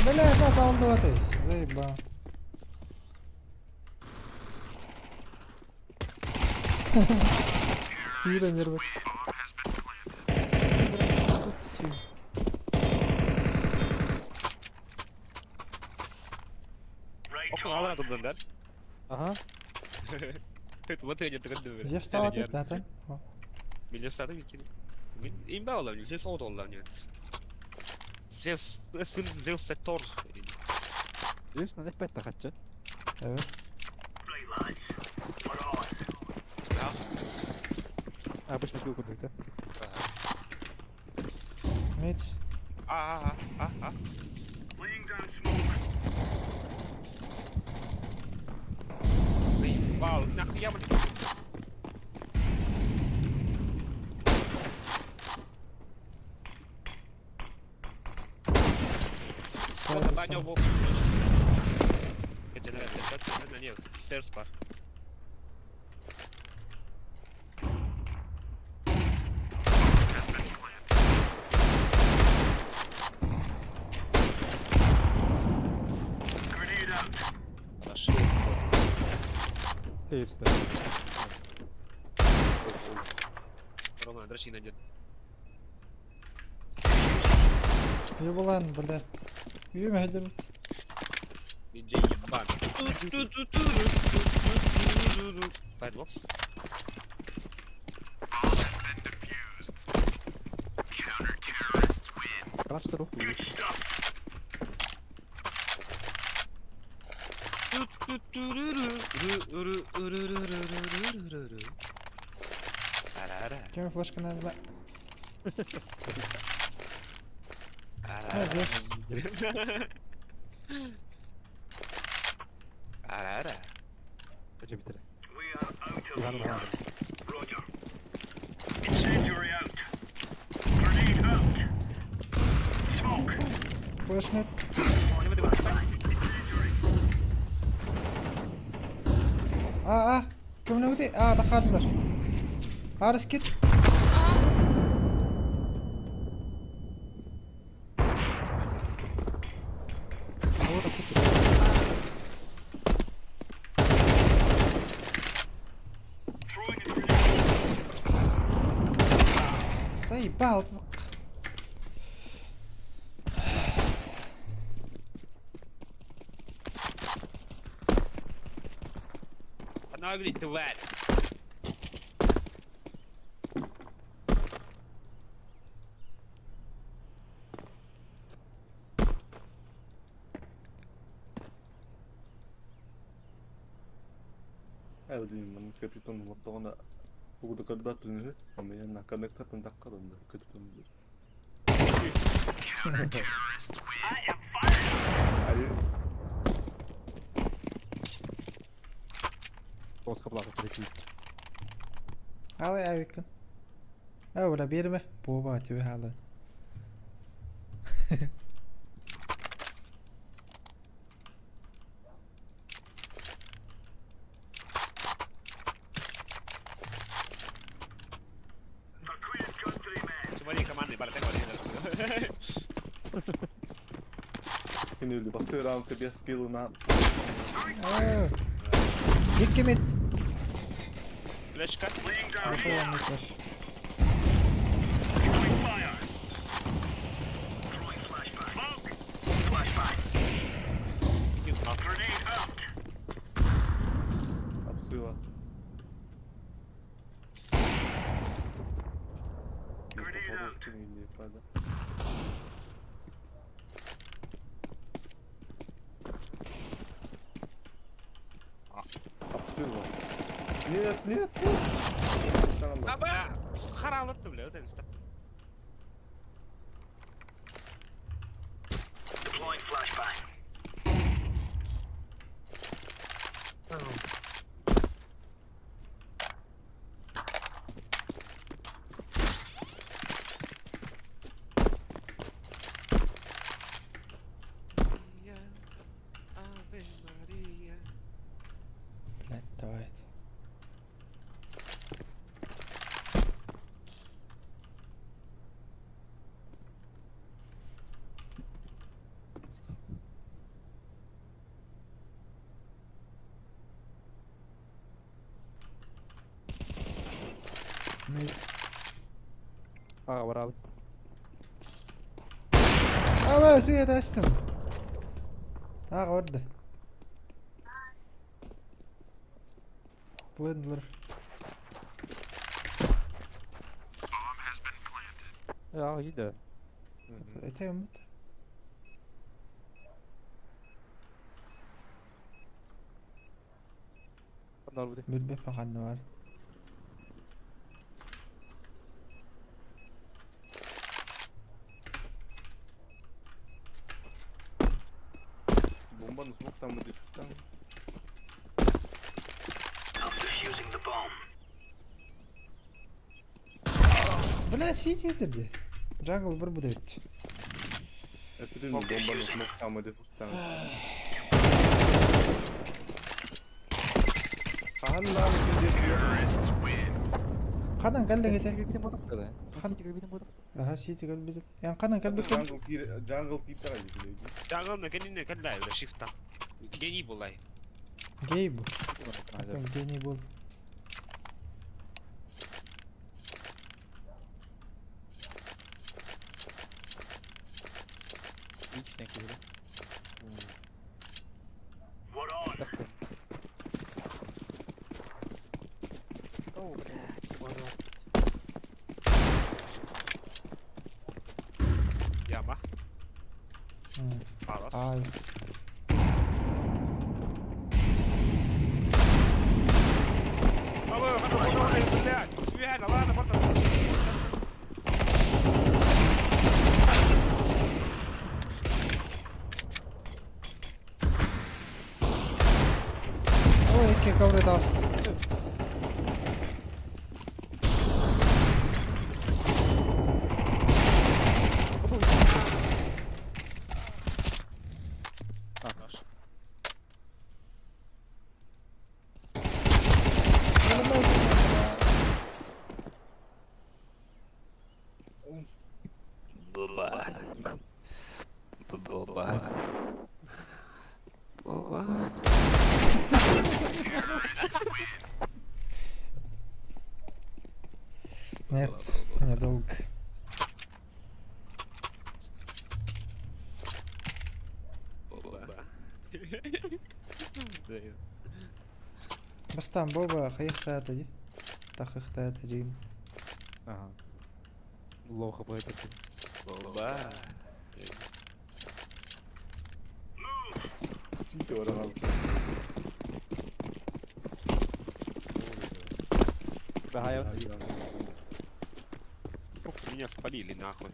Бля, как он давай. Заеба. Үйренер бak. Right, Okun alır adımdan der. Ага. Это вот я тегендем. Зев встават ет zaten. O. Millet stadı bir kere. İmba olan, Zeus out olan yani. Zeus sektor. Zeus надо опять тахатча. Evet. right, lads. We're on. Ya. Обычно пил куда-то. Mid. Ah. Laying down smoke. Wow, nah ya mı? Sağda Ben sağ. yok bu. Geceler ne diyor? Stairs var. Grenade out. Aşağı. Тейвста. Roman дрочи на дед. İyi bu lan burada. Büyüme hadi. Ninja yaban. Padlocks. Рад, что руку Good stuff. Kim flash kanalına. Ha Zeus. Acı bitir. We are out of Yanım here. var. Roger. Incendiary out. Grenade out. Smoke. Flash mid. Aa. Kömüne öde. Aa da kaldılar. Aris git. Orada tut. Throwing a grenade. Заебал. Она говорит, тварь. Äldiin man kapiton mottona puhuta kaddatun amma yanna kannektatan takkarun kaddatun. Ay Тоска плакать прийти. Al ya yakın. Öyle bir mi? Bu atıyor hala. For Queen countrymen. Смотри, команды, бара, такой. Şimdi bastı round bir skill na. Aa. İki mid. Флешка. Laying down Arka here. olan mid var. Throwing fire. Throwing flashbang. Smoke. Flashbang. Grenade out. Hapsi var. Grenade out. Hapsi var. Нет. Tamam. Aba! Karanlıktı bile, öden işte. Deploying flashbang. Ave Maria. Блять, давай. var abi. Ama size destim. Ha orada. Blendler. Ja, iyi de. Eteyim mi? Bunlar bu de. Bir bepe kanı var. Bombanın smoke'tan mı düştü? I'm defusing the bomb. Bula CT yedirdi. Jungle bir bu da öttü. Öpürün bombanın smoke'tan mı düştü? Allah bir diyor. Kanan kaldı City gete. gibi bir modak da. Kan- City gibi bir modak. Aha CT kaldı. Yani kanan kaldı gete. Jungle kita aja gitu. Jungle kan ini kan lah udah shift tak. Geni boleh. Gay bu. Acaba. Ben geni bul. İlk denk geliyor. What on? Oh, блядь, ворот. Яма. Hmm. Palas. Ay. Allah, kan udah lihat. Subhanallah, ada portal. O iki kavre dast. Palas. Нет, недолго. بس там بابا خيختها تجي. تخختها تجيني. Ага. Лоха по этой. Şimdi oradan al. Да, я Меня спалили нахуй.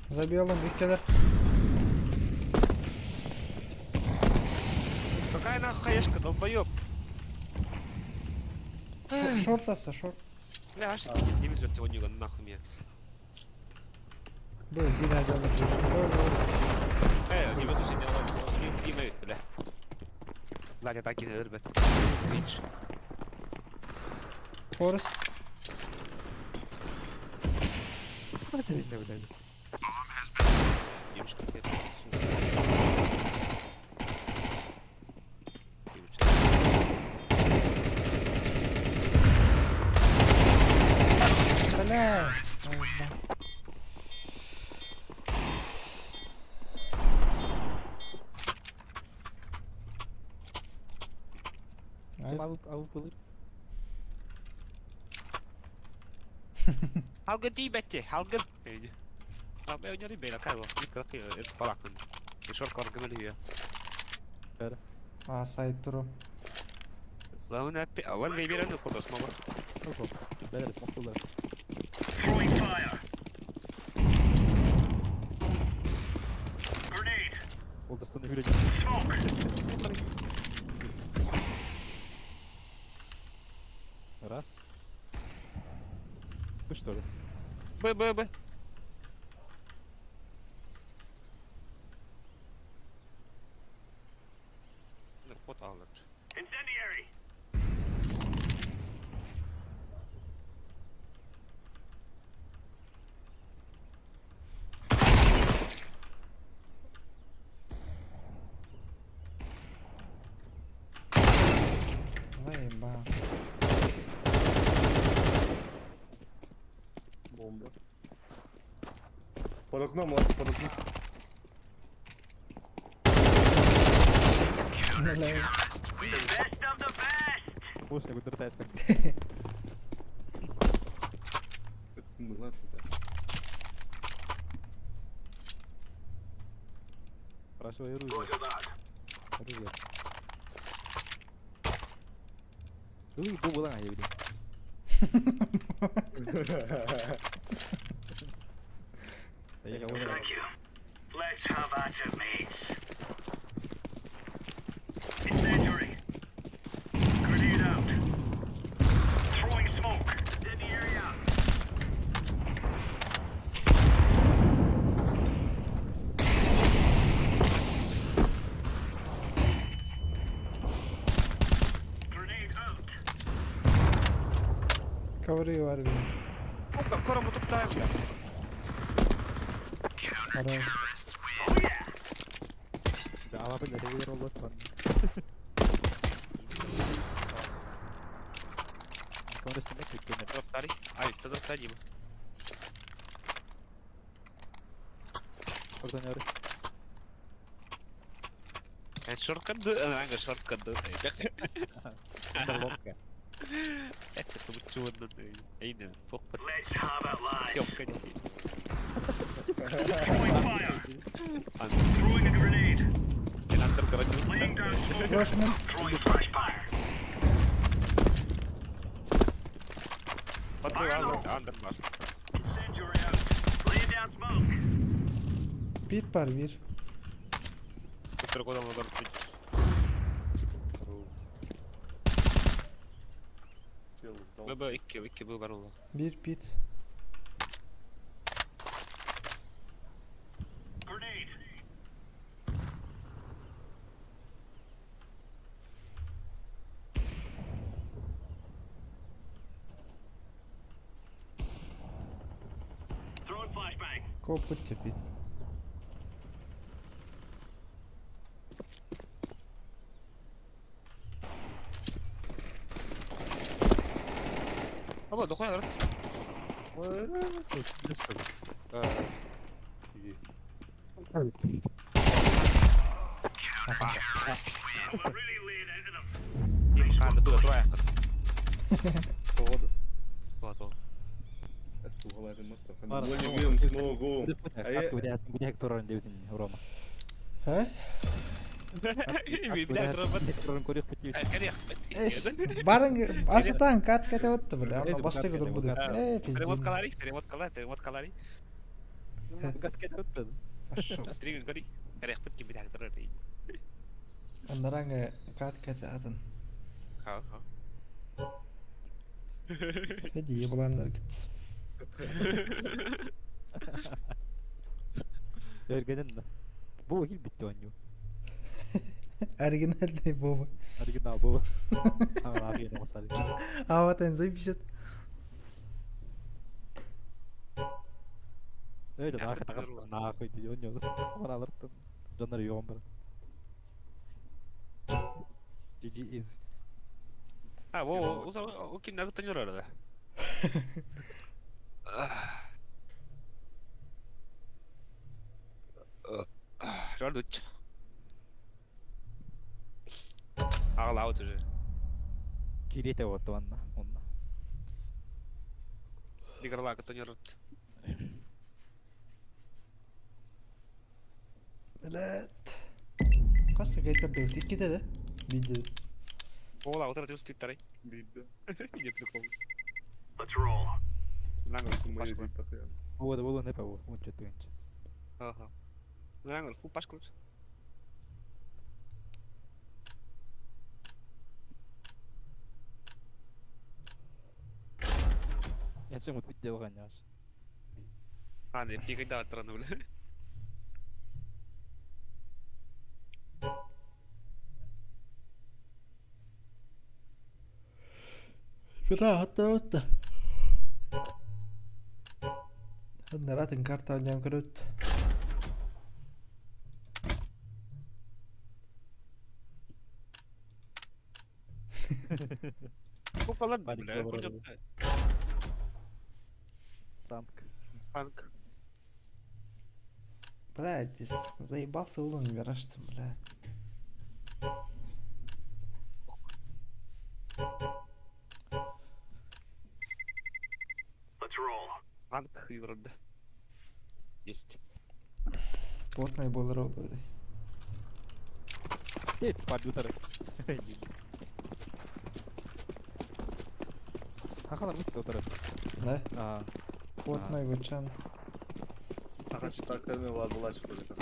Забилом и кедр. Какая нахуй хаешка, долбоёб? Шорт аса, шорт. Бля, аж не видел сегодня нахуй меня. Был, Дима ajala düştü. Не видел сегодня не имеют, бля. Ладно, так и не ребят. Видишь? Forest. Очевидно, блядь. Девушка себе Бля. Ay, Av bulur. Halgın değil bette, halgın. Abi ben nyari bela kayo, ini kayak palak kan. Short kor kemana ya? aa side durum. Selamun abi, awal baby run kor dos mama. Oho. Beyler smoke'lular. Throwing fire. Grenade. Oldasını hüle Smoke. Раз. Вы что ли? Б. Вот алır. Incendiary. Заебал. Bomba. Под окном, ладно, под окном. Налево. Best of the best. Пушник удертає спать. Это мы, ладно, да. Прошу оружие. Roger that. Оружие. Ui, bobo lang aja ini. Ya kamu Thank you. Let's have at it, mates. Incendiary. Grenade out. Throwing smoke. In the area. Grenade out. Cover var bir. Kora mu tutayım ya? Ara. Oh yeah. udah apa jadi robot kan. Kamu udah snack gitu nih. Tetap tadi. Ayo, tetap tadi. Orada harus. Shortcut deh, enggak shortcut deh. Terlok ya. Çok uçuyor deh. Aynen. Fokpat. Let's have it live. Yok kan. Throwing fire. Throwing a grenade. Ben antar garajı. Laying down smoke. Ulaşma. Throwing flashfire. Patlı var. Antar var. Incendiary out. Laying down smoke. Bit var bir. Tuttur kodam odar. Чел сдался. İki bu var ola. Bir bit. Grenade. Throwing flashbang. Koput bit. Ama dokuyor lan. We're really laying into them. İyi kan tuh tuh ya. Походу. Tuh. Эстугала это мастер. Ладно, Мы не ну, видим ну, смогу. А я... Aku turun di sini, Roma. He? Turun kuruyor peti. Es, bareng asıtan kat kate ottu böyle. Ama bastı kadar budur. Перевод Pizdi. калорий, перевод калорий. Kat kat ottun. Aşağı. Стригин гори. Карех пет ким бидак турар. Onların kat kate atın. Ha ha. Hediye bulanlar git. Örgenen de. Bu hil bitti oynuyor. Erginal ne baba. Hadi git bu. Ama abi yine masal. Hava tenzay bir şey. Öyle daha takas na koydu oynuyor. Bana alırsın. Canları yoğun bana. GG is. Ha, o kim ne tanıyor orada? Жард үч. Ağla otur. Kirete вот онна. Онна. Играла танıyor. Evet. Kaç dakika dövdü? İkide de. Bildi. Ağla otur atıyorsun titreyi. Бида. Не прикол. Let's roll. Нангал Мы фу не пашкал. постоянно. Bu da bu ne bu? Bu kötü önce. Ага. Нангал фу пашкал. Я чем вот видел гоняш. А, не пикай да отрана, бля. Bir rahat da öttü. Hadi rahatın kartı oynayalım kırıttı. Фу falan Hadi bля. kıvır Koca Sank. punk. Блядь, заебался улом выбирать, бля. Let's roll. Анк и вроде. Есть. Плотный был рот, блядь. Едь с компьютера. Хахалар мықты отырады. Да? А, Плотный вычан. Ағаш тақтармен вазылаш көреді.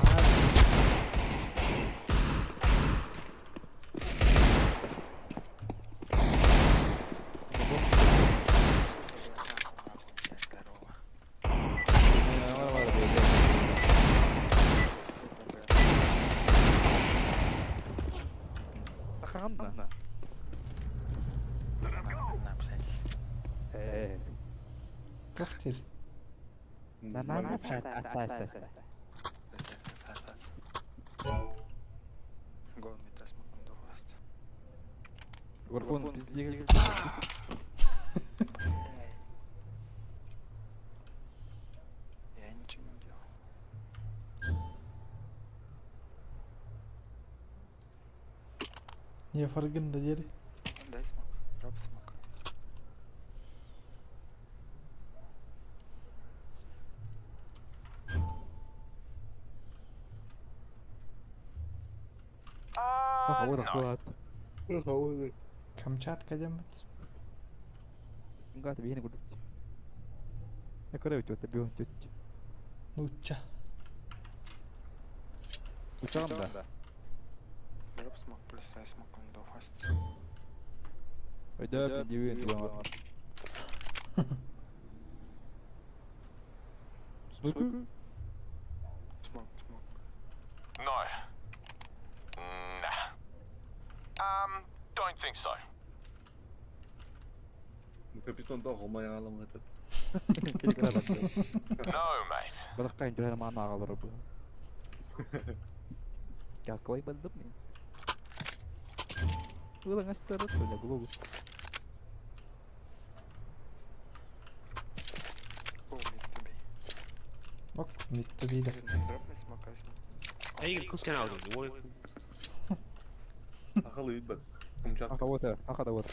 сақаған ба? Кахтер. Нормально. Варфон пиздец. Я ничего не делал. Не farkında yeri. Дай смог. Дроп смог. Хавар хавар. Камчатка демет. Enggak, tapi ini gue. Aku udah coba tapi gue. Нуча. Uçağım da. Дроп смог, плюс я смог, он был фаст. Udah videoin tuh. Smoke. Смог, смог. No. Nah. Don't think so. Капитан да хомай алам гэдэг. No, mate. Балаққа инде мана агалар bu. Какой подобный. Ulan астарат böyle bu. О, мид to be. Bak mitte bir de. Дроп не смог, а смог. Эй, кускан алdım. Ой. Ақыл үйд бәк. Қымчақ. Аха да вот.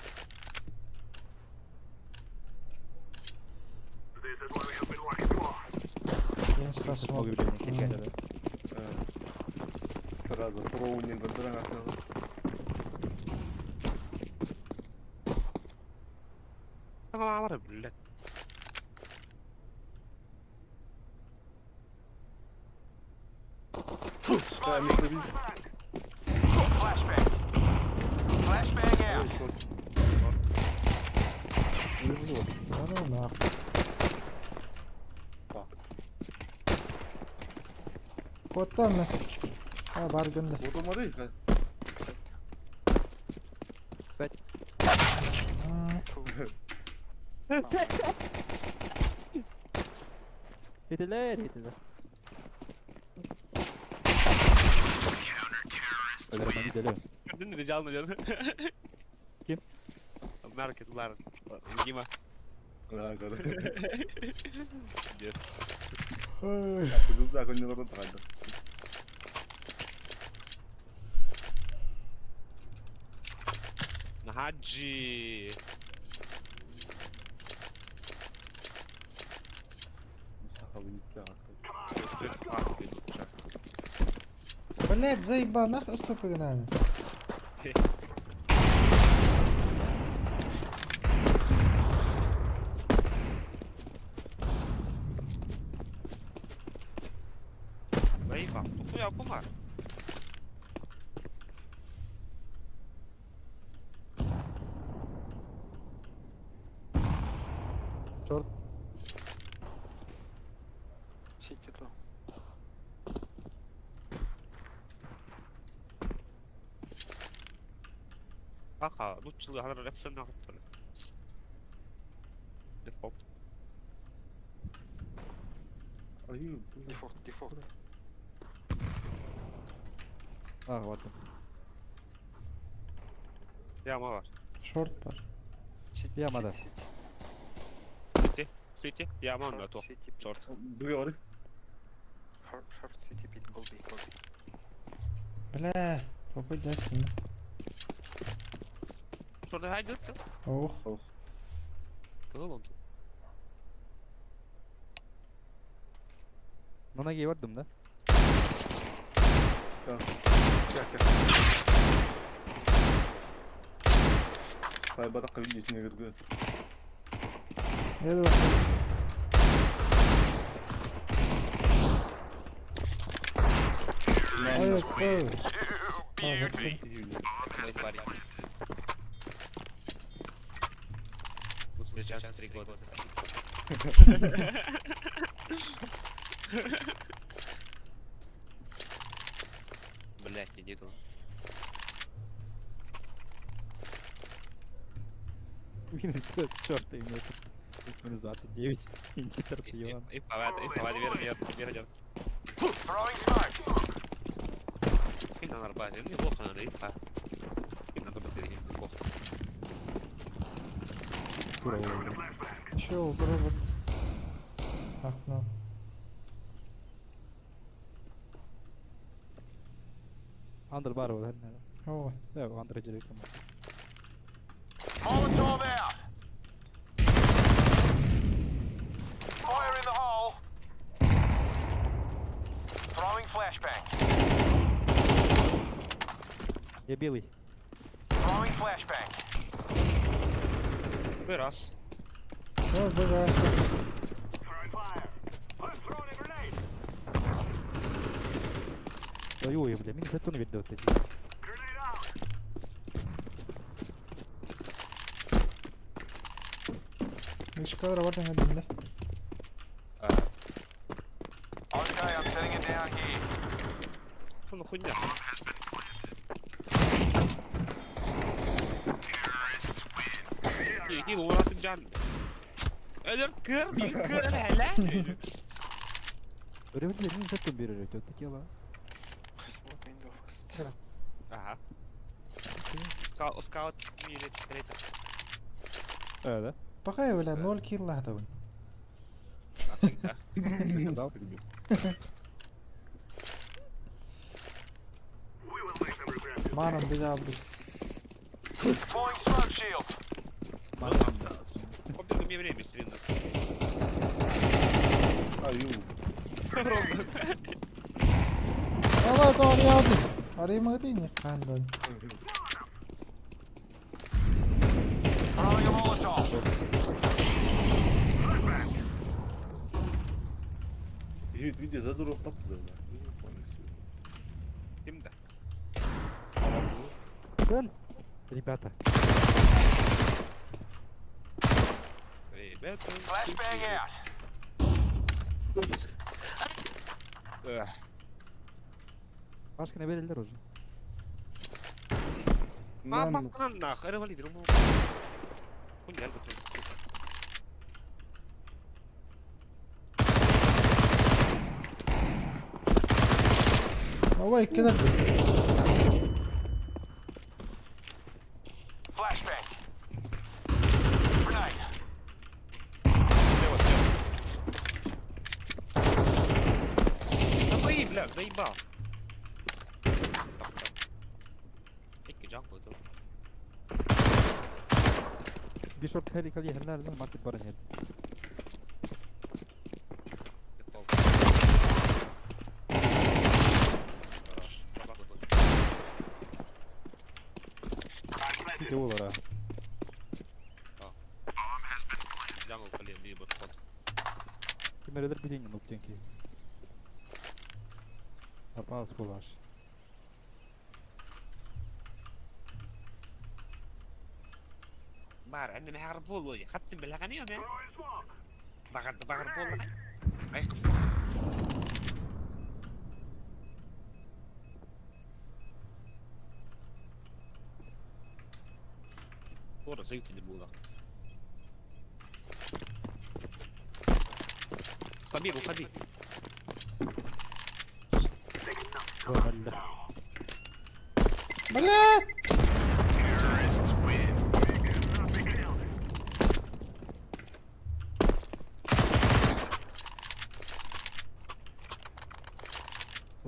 This is what we have been working for. En sas Smog mog. bir kendi. Сразу проунинг бірін ашады. Ama var ya millet. Flashbang. Flashbang out. Ano na. Kotta mı? Ha bargında. Отомады ха. Кстати, hediler. Öyle gidelim. Gördün mü canlı canı? Kim? Market var. Gima. Ага, көр. Нет. Күзді ақын неғырды тұрайды. Нахаджи. Сақал үйітті ақыл. Блять, заебал, нахуй что погнали? Вейпа. Ну я помар. Черт. Сити то. Аха, ну чили ханар рексен на хатпале. Дефолт. Ай, Дефолт, дефолт. Ah вот. Yağma var. Short var. Сити, Ямада. сити, City. City. Yağma onunla top. Сити. Short. Duruyor. How Short city pit, go B, go B. Бля, попадь да сильно. Что ты гайдет? Ох, Ох. Кылым. На ноге вардым, да? Как? Сайбадаққа видесіне кіргі. еду бақы. Ой, ой. А, вот Мой парень. Вот сейчас 3 года. Блять, иди тут. Минус 4 имеет. Минус 29. Индитер Иван. И повади вернет. Throwing smoke. Им на арбазе, неплохо надо, и па. Им надо подберегать, неплохо. Чё, робот? Окно. Андер бар var henne. Ой. Yok Андер direkt ama. Molotov out. Fire in the hole. Throwing flashbang. Я белый. Throwing flashbang. Раз. Ой, богатство. Throwing fire. I'm throwing a grenade. Ой, бля, минус это он видел эти. Grenade out. Şu kadar var demedim de. Okay, I'm setting it down here. Что на хуйня? Иди, Мурат Джан. Элер кыр, hele. Öyle bile minus это он берет вот такие ла. Smoke window first. Ага. Скаут мили трейта. Да? Пока я, бля, 0 килла там. Дал. Маном беда бы. Deploying smoke shield. Помню, мне время стрельно. Аю. Ama doğru yardım. Arayayım değil mi kandan? Throwing a Molotov. Види, задуров патlı da. Kimde? Цель. Ребята. Ребята. Flashbang out. Başka ne verirler hocam? Мама, нахуй, револьвер, ему. Хуйня, готов. Ой, кидать. Flashbang. Grenade. Слева. Да бои, бля, заебал. Эки джамп это. Bir short heli kali herler de market barın yedi. Bir de olur ha. Джамп поле, либо ход. Kim eder bilin yok çünkü. Arpaz bulaş. بار عندنا هاربول وجه ختم بالاغاني ولا بغربول اي قصه صورة زيت اللي بولا صبيب وخبيب Böyle. Bля!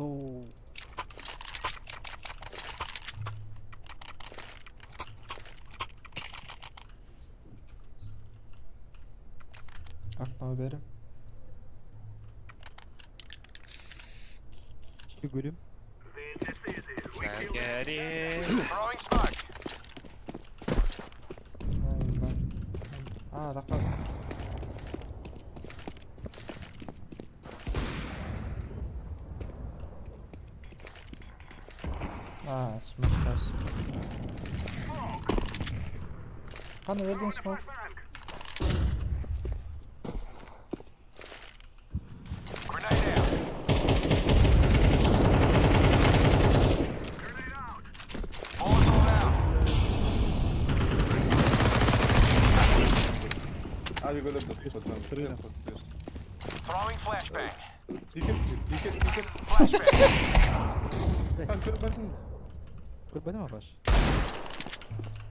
Оу. Окно берем. Фигурим. Гори. Такой. Смоктас. Қаны верден смок? Abi böyle bakıyor. Sırayla. Throwing flashbang. Dikkat. Kanka bakın. Kurbanı mı baş?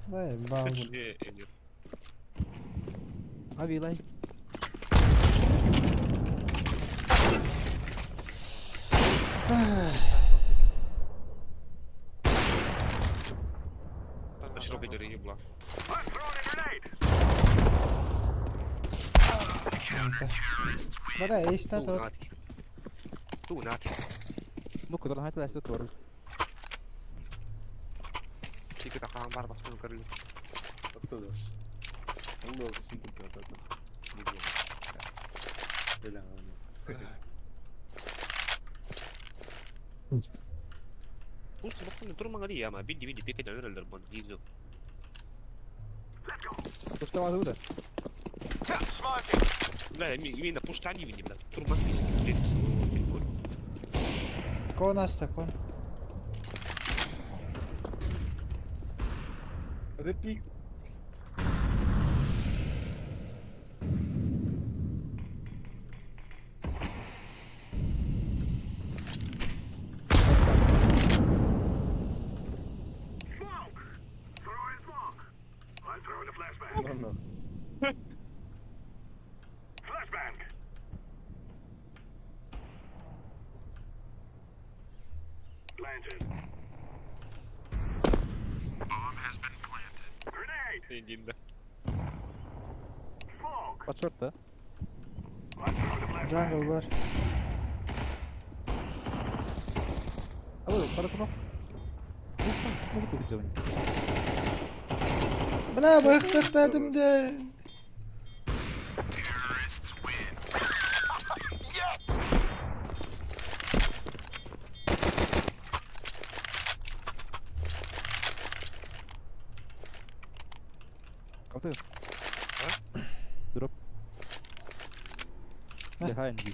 Да, бал. Чи Емір? Abi Eli. Там широкий доріг була. I'm throwing a grenade. Бара, эйстат Ту вот. наті. Ту наті. Смок удар hayta lastik var. Тільки така амбар баскын кырылы. Оттуда. Он был очень тупо, а так. Бля, Пушты бактан турмаңа дей ама биди пекеден өрөлдөр бон дизел. Пуштамады bu da. Smoking. Бля, именно пушта не видим, бля. Турмак. Кон аста, кон. Repeat. Smoke. Throwing smoke. I'm throwing a flashbang. Ладно. Flashbang. Planted. Bomb has been planted. Grenade. Endinde. Smoke. Bak short da. I'm throwing a flashbang. Jungle var. Abi para kuma. Smok da canım. Бля, бахтах dedim de. Terrorists win. Yes. Atı. Ha? Drop. Behind you.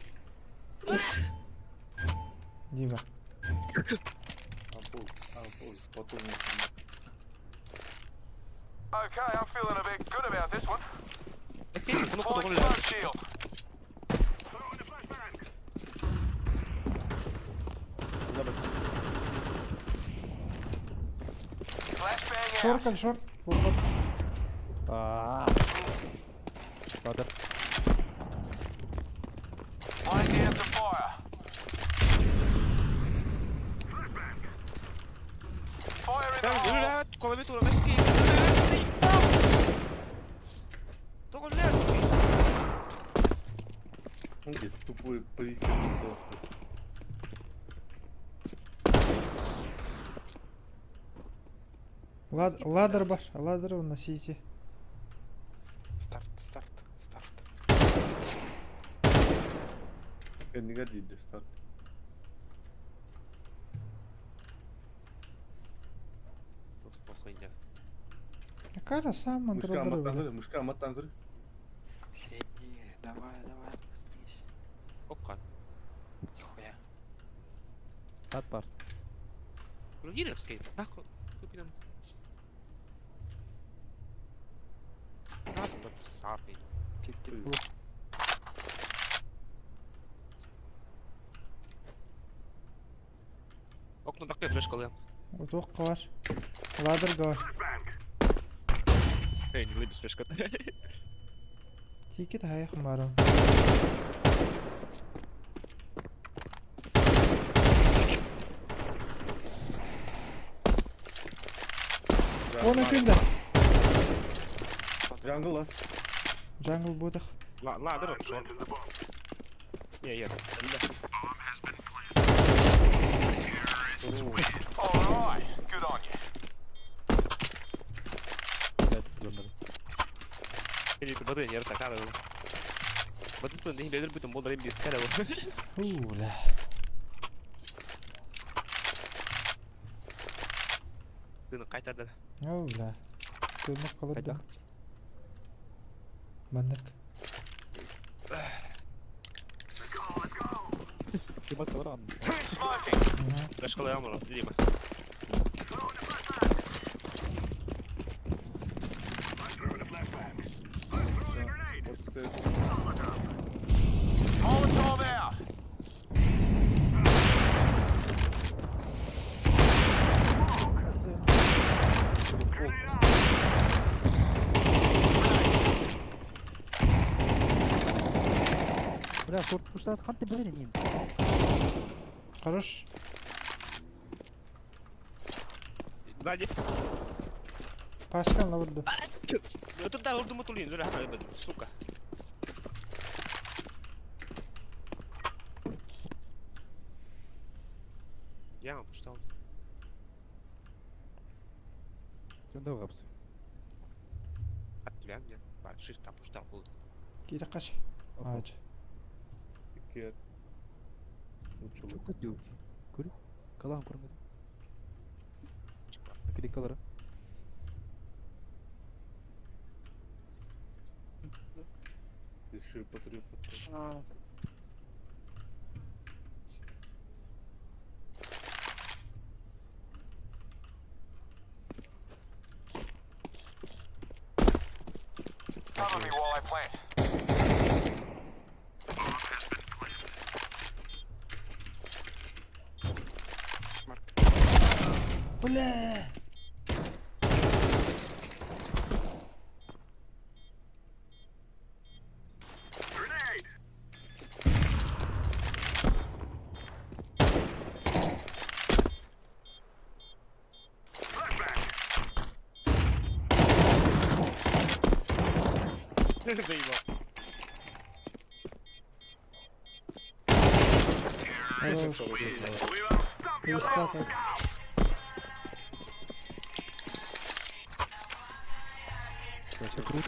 Дива. Ампул. Потом. Okay, I'm feeling a bit good about this one. Bunu Pulling kontrol smoke et. shield. Throwing a flashbang. Flashbang out. Шоркаль, шорт. Вот. Aa. Father. Line down to fire. Fire in the Tamam, hole. dur ya. Kola bir tur. Meski. Doğru ne? Если тупой позиционный, то... Ладер бар. Ладер уносите. Старт. Не годи для старта. Похуйня. Какая сам Мышка мантродер. аматтан кыр. Средний. Давай. Проснись. Окка. Нихуя. At var. Ну, дирекский. Нахуй. Купинам. Надо сапи. Окна такая флешка, Лен. Вот оққа бар. Ладерға бар. Эй, не влыбись флешка. Тикет аяқым бар. Он ekinde. Jungle last. Jungle budak. Ladder short. Yeah. Alright, good on you. Ini tuh betul ya tak kalau. Betul tuh nih belajar betul modal ini kalau. Lah. Tuh kaca dah. Lah. Kılmak kalır Kayda. da. Mandık. Cuma kalan. Smoking. Flash kalau yang mana? Jadi mah. Upstairs. Molotov out. Bля, шорт пуштат, хан ты блин ним. Хорош. Lagi. Başkanla vurdu. Betul dah urdu mutulin sudah hana betul suka. Я пуштал. Sen de kapsın. Atlayan ya. Bak shift tak puştal bu. Geri kaç. Ağaç. İki at. Uçulu. Çok kötü. Kuri. Kalan kurmadı. Kiri kalara. Здесь еще и потреб. Cover me while I plant. Bля. Eyvah. Хорош. Перестал так. Çok kuru.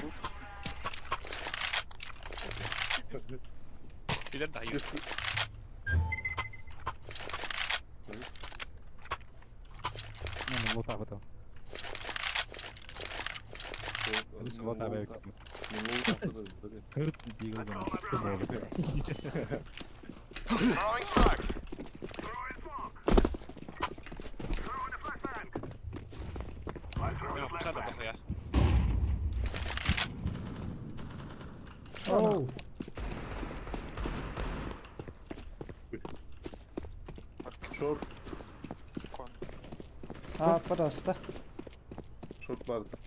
Bir de daha iyi. Ну, вот так вот. Вот так вот. Hırt diye gözüm. Tuttum oğlum. Throwing smoke. Ya puştal da bak ya. Oh. Short. Кон. Ha parası da. Short vardı.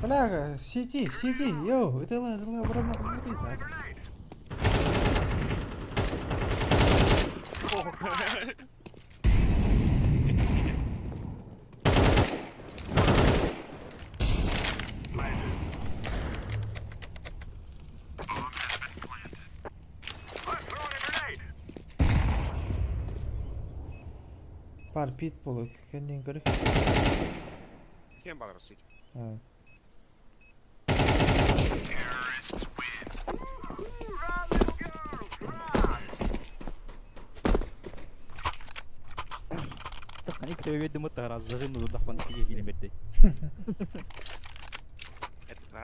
Бля, сиди, йоу, это ла, брама, смотри так. Бар питбол kendin göre. Kim bağlar sit? Ha. Так, они кто ведь думают, раз зажим на дудах пан тиги гини бедей.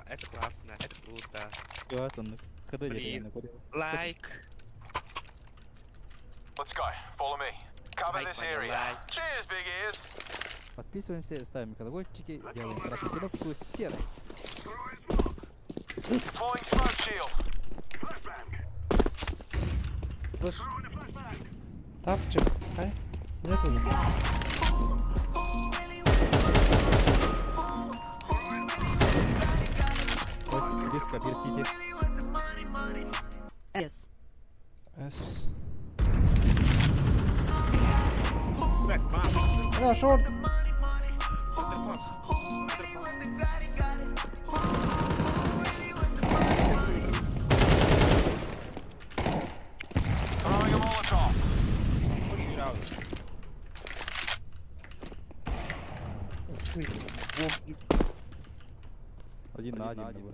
Это классно, это круто. Я там ходы Блин. я. Лайк. Let's go. Follow me. Cover Like this my area. like. Cheers, big ears. Подписываемся, ставим колокольчики, делаем красную кнопку серой. Deploying smoke shield. Слышь, Тапчик, хай. Нету. вот диска, берсите. S. С. Блядь, мама. Да, шорт. Андерпас. Один на один. был.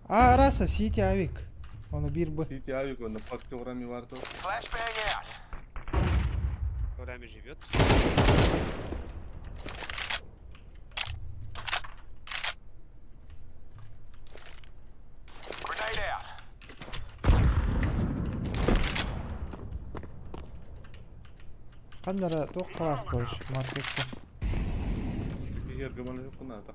А, раса, Сити Авик. Он bir Б. Сити Авик, он на факте урами варто. Время живет. Qandara to'qqa var ko'rish marketda. Yerga mana shu kunata.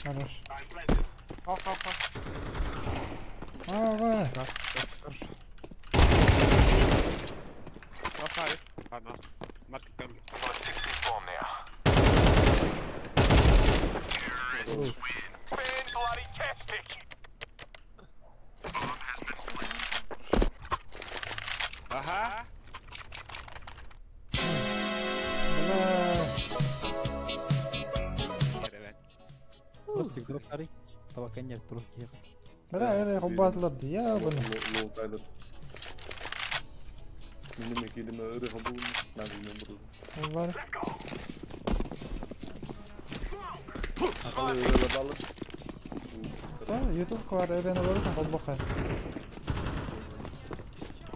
Хорош. Kalk kalk kalk. Aa, Kalk abi. Pardon. Market ben. Aha. bala. Evet. Terus sigduruk tadi. Tawakannya terus kia. Bala ere qubbatlardi ya buni. Low kaydır. Benim ekibime öyle kabul ben bilmiyorum. Var. Akalı öyle balık. Ta YouTube var erene barıkan qubbaqa.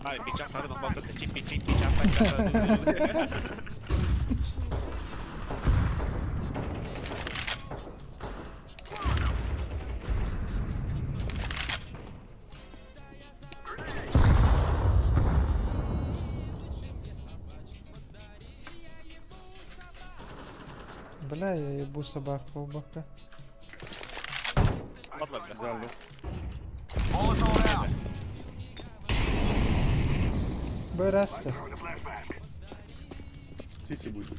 Abi bir çanta da bakın da çip bir çanta. Bala ya bu sabah qubbaqa. Atla bir de. Güzel. Börasça. Sisi buydu.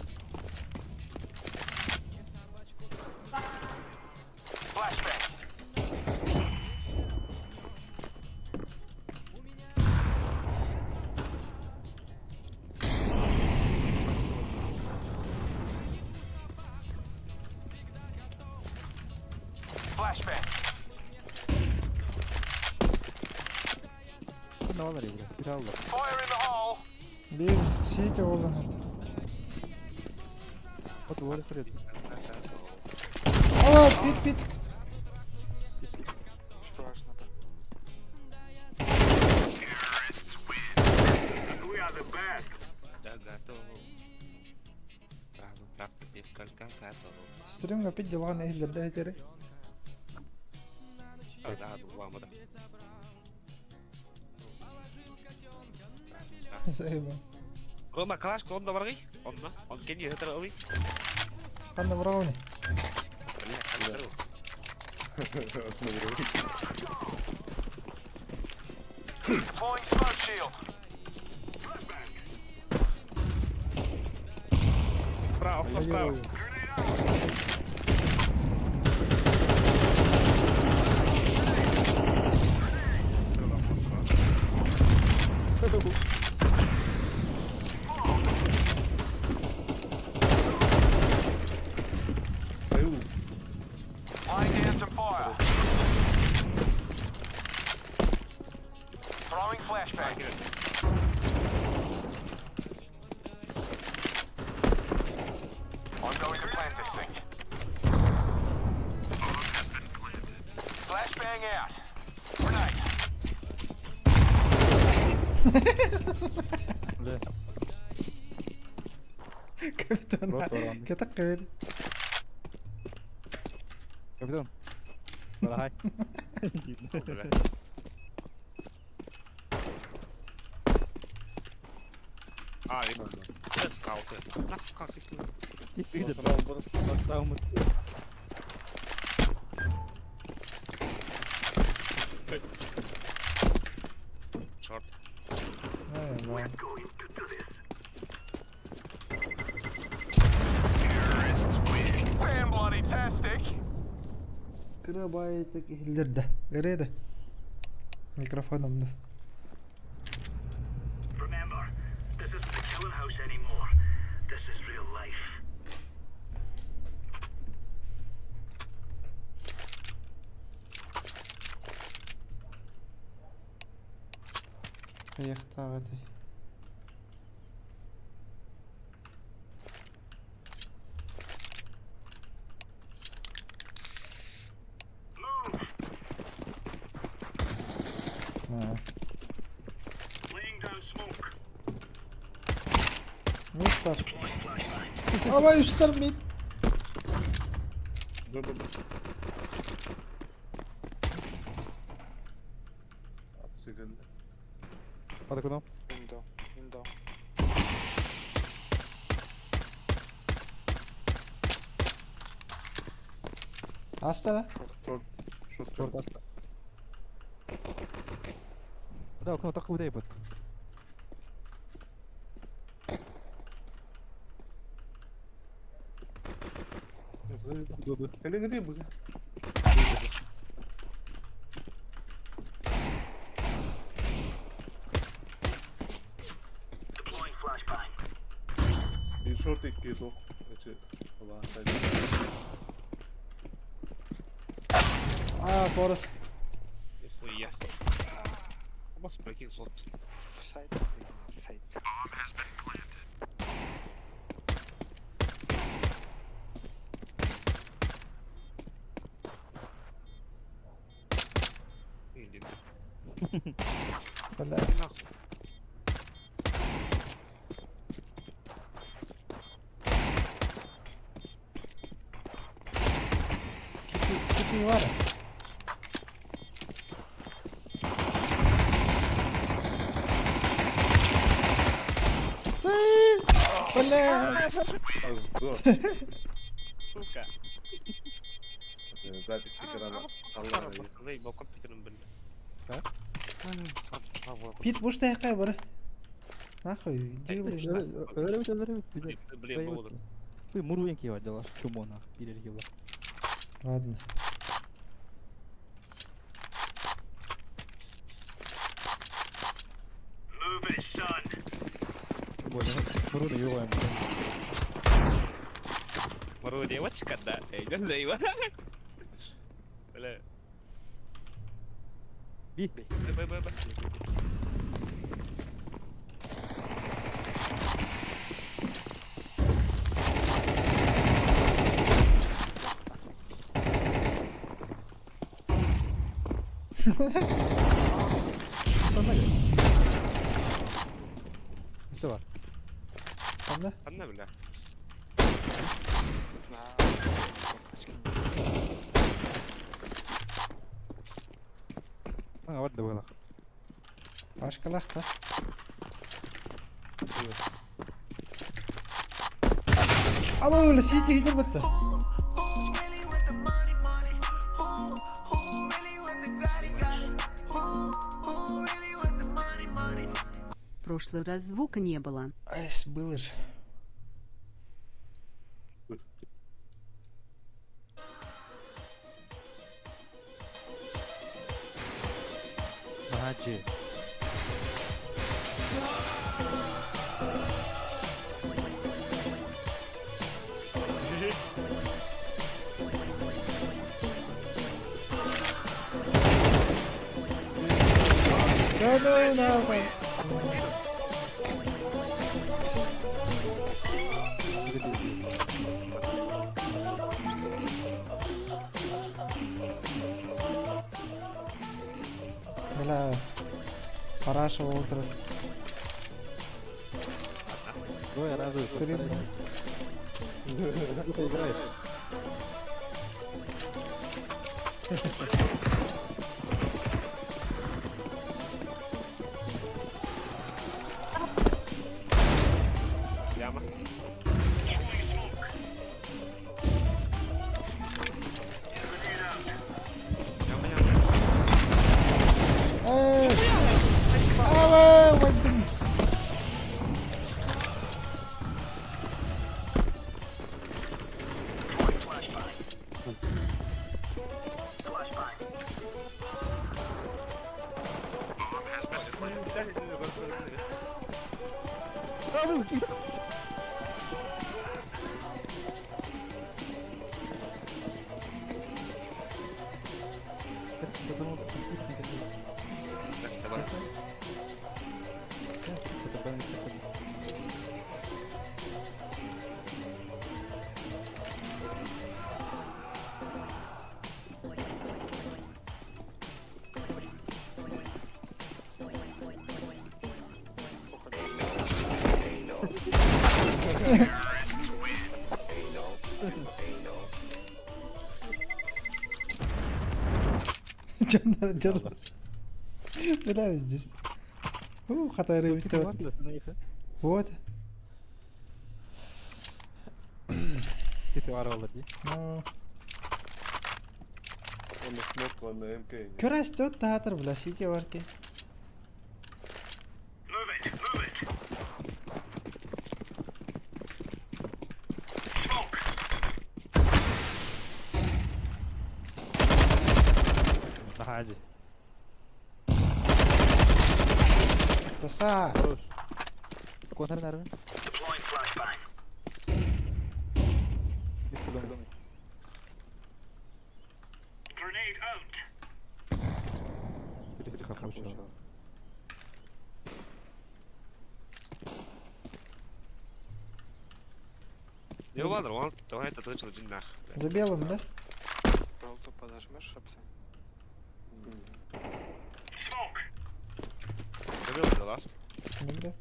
Ne var ya burada? Bir aldı. Bir Siti oğlunu. O duvarı kırıyordu. Aa, bit. Что аж на Б. We are the best. Da готов. Правда, правда, несколько готов. Streamga pid jalgan ehdirdi heteri. Да, булмады. Sayba. Рома, калашка онда бар ғой? Онда. Он кенде хатыр алый. Qanda brawni. Бля, хатыр. Справа, справа. Ayu. Udah. Kapitan. Rot var abi. Katakir. Kapitan. Bara hai. А, именно. Это скауты. Нахуй скауты. Siktir git. Basta umut. Черт. Терабайттык илдерде. Эреде. Микрофонумду. Remember, this isn't the killing house anymore. This is real life. Каяктагы ти. Ha. Laying down smoke. Mid var. Ama üstler mid. Dur. Sıkıntı. Hadi kudum. Window. Window. Astara. Short. Short asta. Да, окно так удай бот. Kalian gede bukan? Deploying flashbang. Bir short ekliyordu. Allah saydı. Aa Forest. Охуя. Бос прикинь, злот. Side. Side. Иди Böyle нахуй. kiti var. Бля. Zor. Сука. Запись экрана. Allah Выебал компьютером, блин. Pit boş da yakaya bari. Нахуй, делаешь. Öyle mi? Блин, ну вот. Ты муруенький var дела. Чумона. Билерги var. Ладно. Move it, son. Больно. Муру да югаем. Мору девочка, да. Идём за его. Бля. Би. Б. Nesi var? Sen de. Anla bля. Kanka var da böyle. Başkalak da. Ama öyle siyece gider bitti. В прошлый раз звука не было. Айс было же. Hacı. No. Бля, параша утро. Ой, я радуюсь. Серьезно? Кто играет? Яма. Вадим. Canlar. Neler здесь? Хатайры Типа, бит. ладно, остановись, Вот. Типа, аралар ди. Ну, Он смог на МК. көрәс тот татыр бля сите барки. Move it, move it. Smoke. Нахаджи. Таса. Контр нарвы. Deploying flashbang. Grenade out. Не ладно, он давай это точно один нах. За белым, да? Желтую подожмешь, шапся. Smoke. Забил за ласт. Ну, да.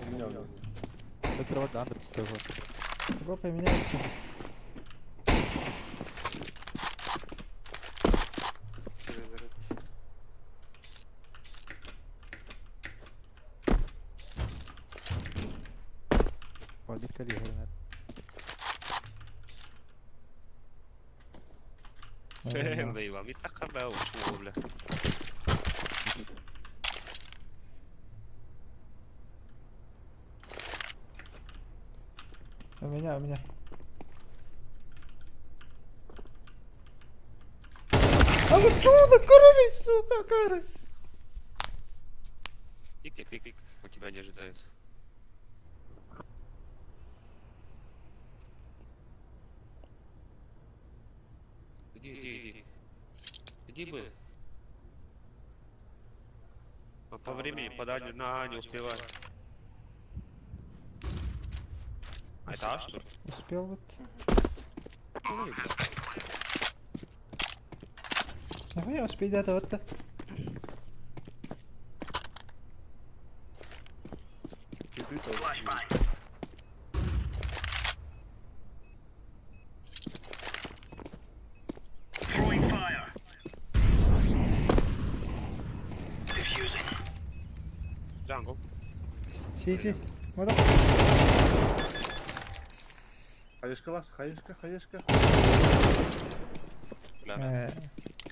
У меня он. Это вот андер стоит. Го поменяется. Палит калибр. Да и вам и так когда ушло, бля. У меня. А оттуда, коры, сука, коры. Пик, у тебя не ожидают. Иди бы. По времени подали на не успевай. А это А, что ли? Успел вот. Нахуя успеть до вот-то? Flashbang. Throwing fire. Diffusing. Джангл. Сити. Вот так. Хаешка вас, хаешка. Бля.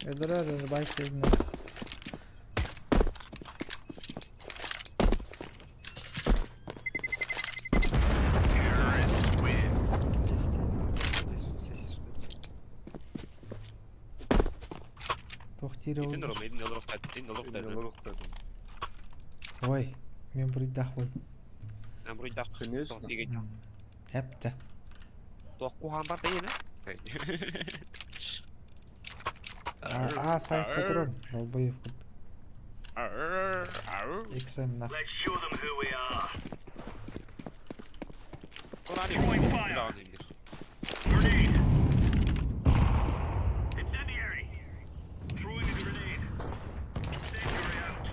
Эдуард, байк из Тохтире Един olmuş. ром, един лоров. Ой, мен бурайдах бол. Амруй дақ. Конечно. Хепті. Тоқ қуған бар дейін, Сайыққа тұрын. Долбоев құд. Ексем нах. Let's show them who we are. Throwing fire. Grenade. Incendiary. Throwing a grenade. Incendiary out.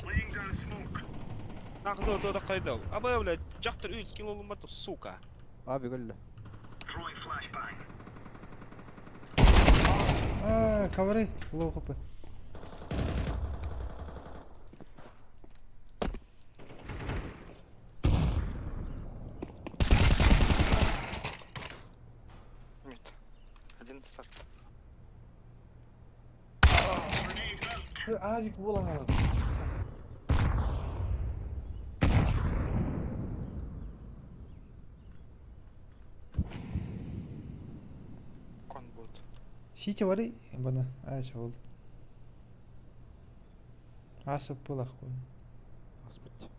Laying down smoke. Нақды қайдау. Абай, бля, жақтыр үй скилл олынбады, сука. Abi قول له. Throwing flashbang. Ковры. Лоу хопы. Мид. Один старт. Grenade out. Азик була. Кон будет. Сити бары бана ача болду. Асып булак кой. Господи.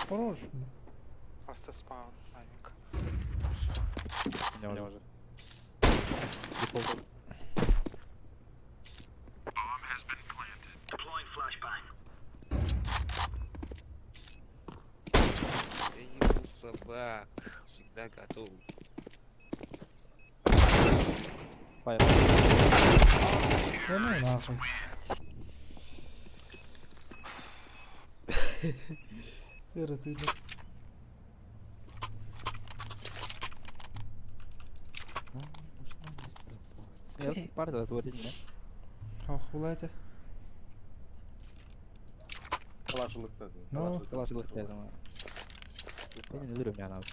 Хорош. Просто спаун, авик. Меня уже. Дефолт. Deploying flashbang. Я ебу собак. Всегда готов. Фаер. Да ну нахуй. Ты. Я парда отворить, не? Хахулайте. Калашылыкта. Ну. Положил их рядом. Я не люблю меня надо.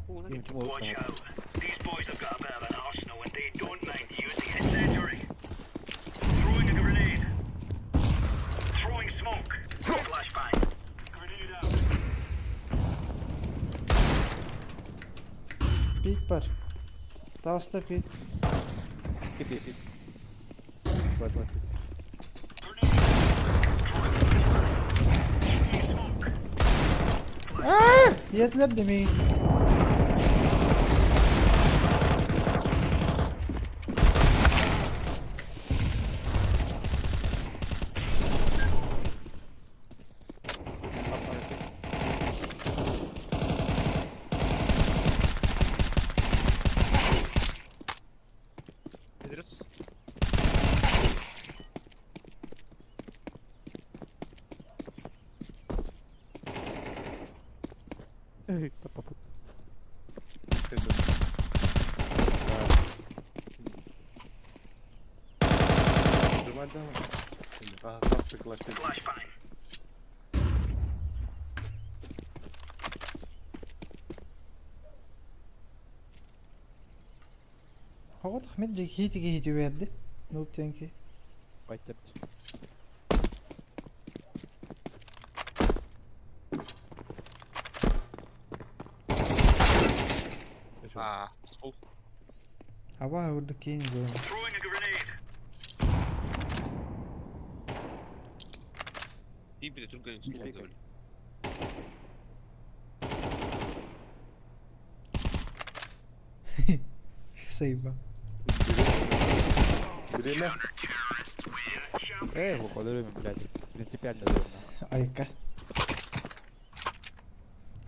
Почему Watch out. These boys have got a bit of an arsenal and they don't mind using incendiary. Throwing a grenade. Throwing smoke. Flashbang. Grenade out. Пить бар. Таста пить. Пип. Вот. Yetler demeyin. Пидорас. Flashbang. Hava Ahmet hitiga hiti verdi. Noob tanki. Пойдет. Скул. Hava orada keyin böyle. Throwing a grenade. И били только скул довели. Сейба. Время. Его подарим, блядь. Принципиально древно. Ayka.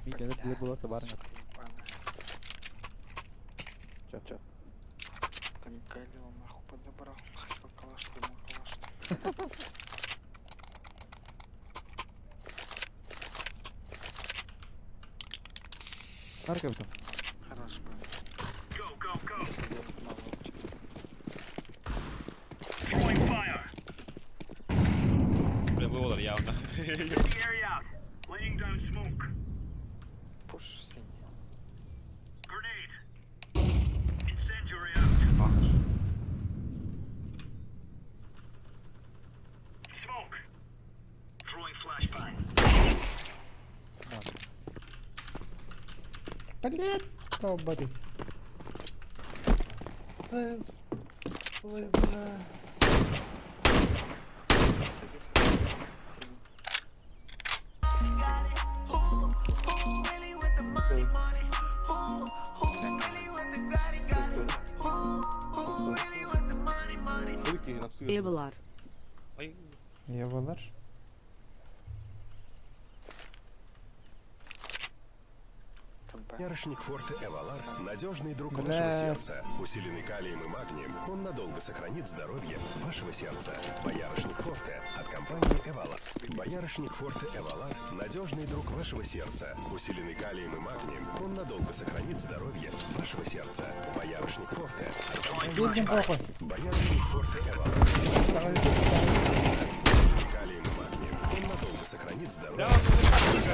Митя, это было товарно. Чё. Там Галил нахуй подобрал. Хотел калаш, думал калаш. Харьков там. Хорошо, Go. сидел на лодке. Throwing fire. Бля, выводор явно. Incendiary out. Laying down smoke. Пуш синий. Grenade. Incendiary out. Smoke. Throwing flashbang. Блять. Толбати. Эвелар. Ой, Yavalar. Ярышник Форте Эвалар – надежный друг Бля. вашего сердца. Усиленный калием и магнием, он надолго сохранит здоровье вашего сердца. Боярышник Форте от компании Эвалар. Боярышник Форте Эвалар – надежный друг вашего сердца. Усиленный калием и магнием, он надолго сохранит здоровье вашего сердца. Боярышник Форте от компании Едем похуй. Боярышник Форте Эвалар. Усиленный калием и магнием, он надолго сохранит здоровье.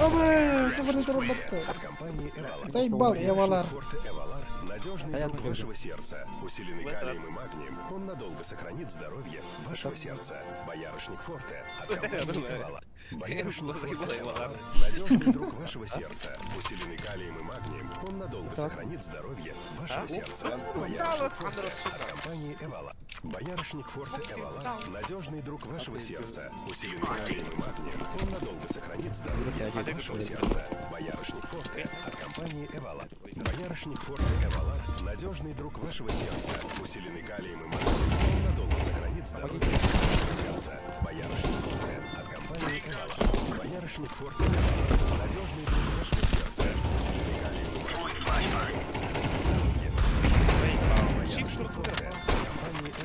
Ой, это роботы. От компании Эвалар. Заебал Эвалар. Форте Эвалар – надежный я друг люблю. вашего сердца. Усиленный калием и магнием, он надолго сохранит здоровье вашего сердца. Боярышник Форте от компании Эвалар. Боярышник Форте Эвалар – надежный друг вашего сердца. усиленный калием и магнием, он надолго сохранит здоровье вашего сердца. Брало, Боярышник Андрос, Форте сука. от компании Эвала. Боярышник Форте Эвала – надежный друг вашего сердца. Усиленный калием и магнием, он надолго сохранит здоровье вашего сердца. Боярышник Форте от компании Эвала. Боярышник Форте Эвала – надежный друг вашего сердца. Усиленный калием и магнием, он надолго сохранит здоровье вашего сердца. Боярышник Форте от компании Эвала. Боярышник Форте Эвала – надежный друг вашего сердца. Усиленный калием и магнием, он надолго сохранит здоровье вашего сердца.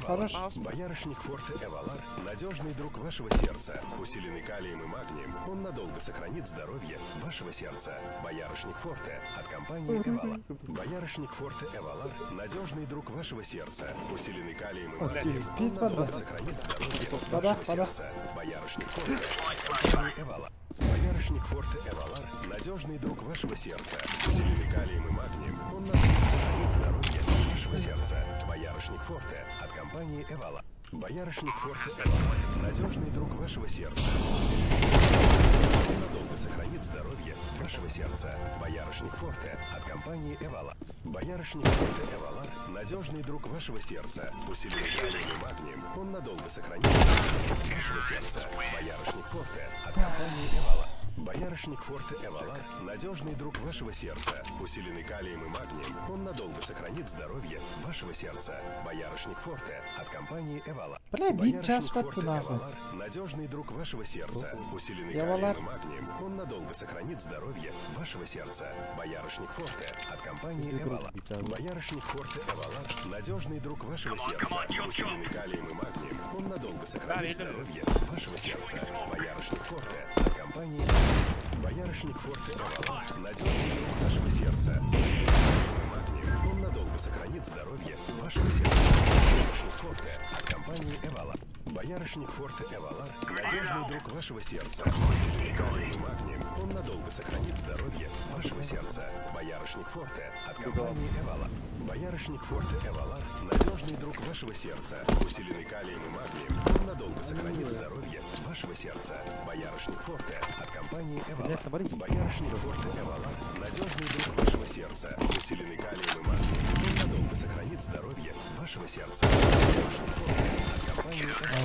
Хорош. Боярышник Форте Эвалар – надежный друг вашего сердца. Усиленный калием и магнием, он надолго сохранит здоровье вашего сердца. Боярышник Форте от компании Эвала. Боярышник Форте Эвалар – надежный друг вашего сердца. Усиленный калием и магнием, он надолго сохранит здоровье вашего сердца. Боярышник Форте от компании Эвала. Боярышник Форте Эвалар – надежный друг вашего сердца. Усиленный калием и магнием, он надолго сохранит здоровье вашего сердца. Боярышник Форте от компании Эвала. Боярышник Форте Эвала – надежный друг вашего сердца. Он надолго сохранит здоровье вашего сердца. Боярышник Форте от компании Эвала. Боярышник Форте Эвала – надежный друг вашего сердца. Усиленный калием и магнием, он надолго сохранит здоровье вашего сердца. Боярышник Форте от компании Эвала. Боярышник Форте Эвалар – надежный друг вашего сердца. Усиленный калием и магнием, он надолго сохранит здоровье вашего сердца. Боярышник Форте от компании Эвала. Бля, бить час Боярышник пату Форте нахуй. Эвалар – надежный друг вашего сердца. Усиленный Эвалар. калием и магнием, он надолго сохранит здоровье вашего сердца. Боярышник Форте от компании Эвала. Боярышник Форте Эвалар – надежный друг вашего сердца. Усиленный калием и магнием, он надолго сохранит здоровье вашего сердца. Боярышник Форте от компании Эвала. Боярышник Форте Эвала – надежный друг вашего сердца. Он надолго сохранит здоровье вашего сердца. Боярышник Форте от компании Эвала. Боярышник Форте Эвала – надежный друг вашего сердца. Усиленный калием и магнием, он надолго сохранит здоровье вашего сердца. Боярышник Форте от компании Эвала. Боярышник Форте Эвала – надежный друг вашего сердца. Усиленный калием и магнием, он надолго сохранит здоровье вашего сердца. Боярышник Форте от компании Эвала. Боярышник Форте Эвала – надежный друг вашего сердца. Усиленный калием и магнием, он надолго сохранит здоровье вашего сердца. Боярышник Форте от компании Эвала.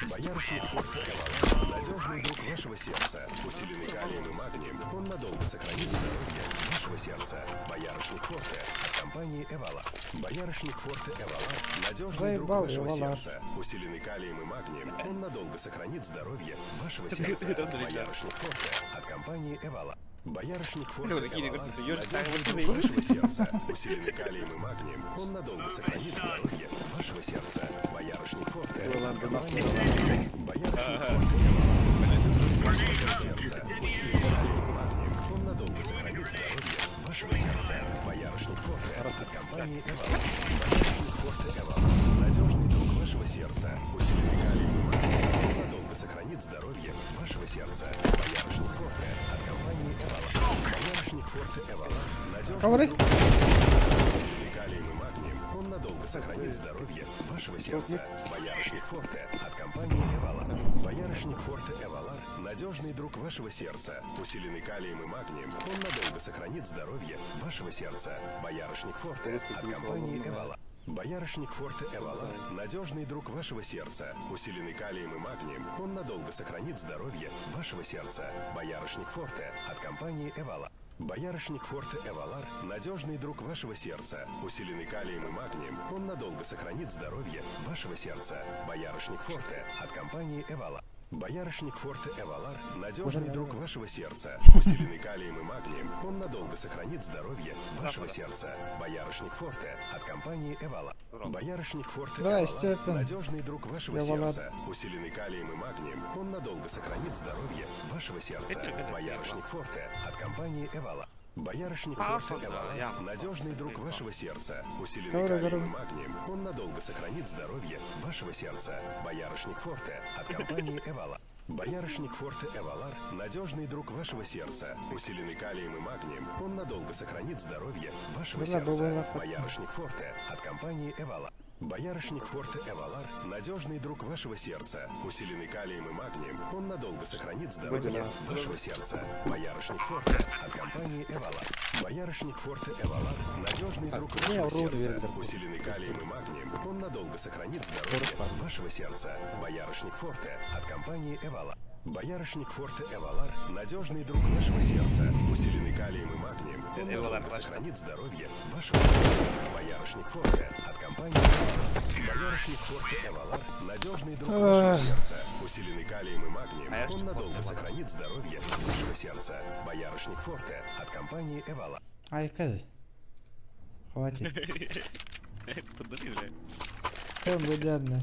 Боярышник Форте Эвала – надежный друг вашего сердца. Усиленный калием и магнием, он надолго сохранит здоровье вашего сердца. Боярышник Форте от компании Эвала. Боярышник Форте Эвала – надежный друг Заебал, вашего Эвалар. сердца. Усиленный калием и магнием, он надолго сохранит здоровье вашего сердца. Боярышник Форте от компании Эвала. Боярышник Форте Эвала – надежный друг вашего сердца. Усиленный калием и магнием, он надолго сохранит здоровье вашего сердца. Боярышник Форте от компании Эвала. Боярышник Форте Эвала – надежный друг вашего сердца. Усиленный калием и магнием, он надолго сохранит здоровье вашего сердца. Боярышник Форте от компании Эвала. Боярышник Форте Эвала – надежный друг вашего сердца. Усиленный калием и магнием, он надолго сохранит здоровье вашего сердца. Боярышник Форте от компании Эвала. Боярышник Форте Эвала – надежный Ковры. друг вашего сердца. Усиленный калием и магнием, он надолго сохранит здоровье вашего сердца. Боярышник Форте от компании Эвала. Боярышник Форте Эвала – надежный друг вашего сердца. Усиленный калием и магнием, он надолго сохранит здоровье вашего сердца. Боярышник Форте от компании Эвала. Боярышник Форте Эвала – надежный друг вашего сердца. Усиленный калием и магнием, он надолго сохранит здоровье вашего сердца. Боярышник Форте от компании Эвала. Боярышник Форте Эвалар – надежный друг вашего сердца. Усиленный калием и магнием, он надолго сохранит здоровье вашего сердца. Боярышник Форте от компании Эвала. Боярышник Форте Эвалар – надежный друг вашего сердца. Усиленный калием и магнием, он надолго сохранит здоровье вашего сердца. Боярышник Форте от компании Эвала. Боярышник Форте Здрасте, Эвалар – Пен. надежный друг вашего Эвалар. сердца. Усиленный калием и магнием, он надолго сохранит здоровье вашего сердца. Боярышник Форте от компании Эвала. Боярышник Форте Эвала – надежный друг вашего сердца. Усиленный калием и магнием, он надолго сохранит здоровье вашего сердца. Боярышник Форте от компании Эвала. Боярышник Форте Эвалар – надежный друг вашего сердца. Усиленный калием и магнием, он надолго сохранит здоровье вашего сердца. Боярышник Форте от компании Эвала. Боярышник Форте Эвалар – надежный друг вашего сердца. Усиленный калием и магнием, он надолго сохранит здоровье вашего сердца. Боярышник Форте от компании Эвалар. Боярышник Форте Эвалар – надежный друг вашего сердца. Усиленный калием и магнием, он надолго сохранит здоровье вашего сердца. Боярышник Форте от компании Эвалар. Боярышник Форте Эвалар – надежный друг вашего сердца. Усиленный калием и магнием, он надолго сохранит здоровье вашего сердца. Боярышник Форте от компании Эвалар. Боярышник Форте Эвалар – надежный друг вашего сердца. Усиленный калием и магнием, он надолго сохранит здоровье вашего сердца. Боярышник Форте от компании Эвалар. Айка. Хватит. Подожди, бля. Кем выдерно?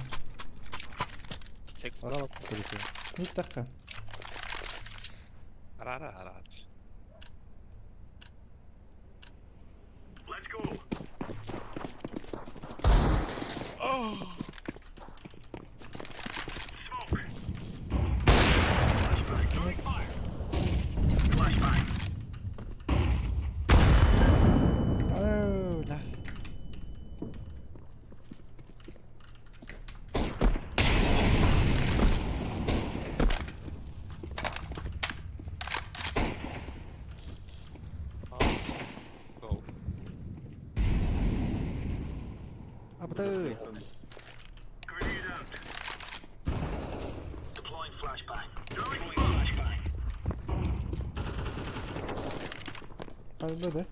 Секс. Орала полетел. Не така. Ара. Let's go. Smoke. Flashbang. Throwing fire. Flashbang. Оу, да. Гоу. Абдай. Grenade out. Deploying flashbang. Throwing flashbang. Пойду, да?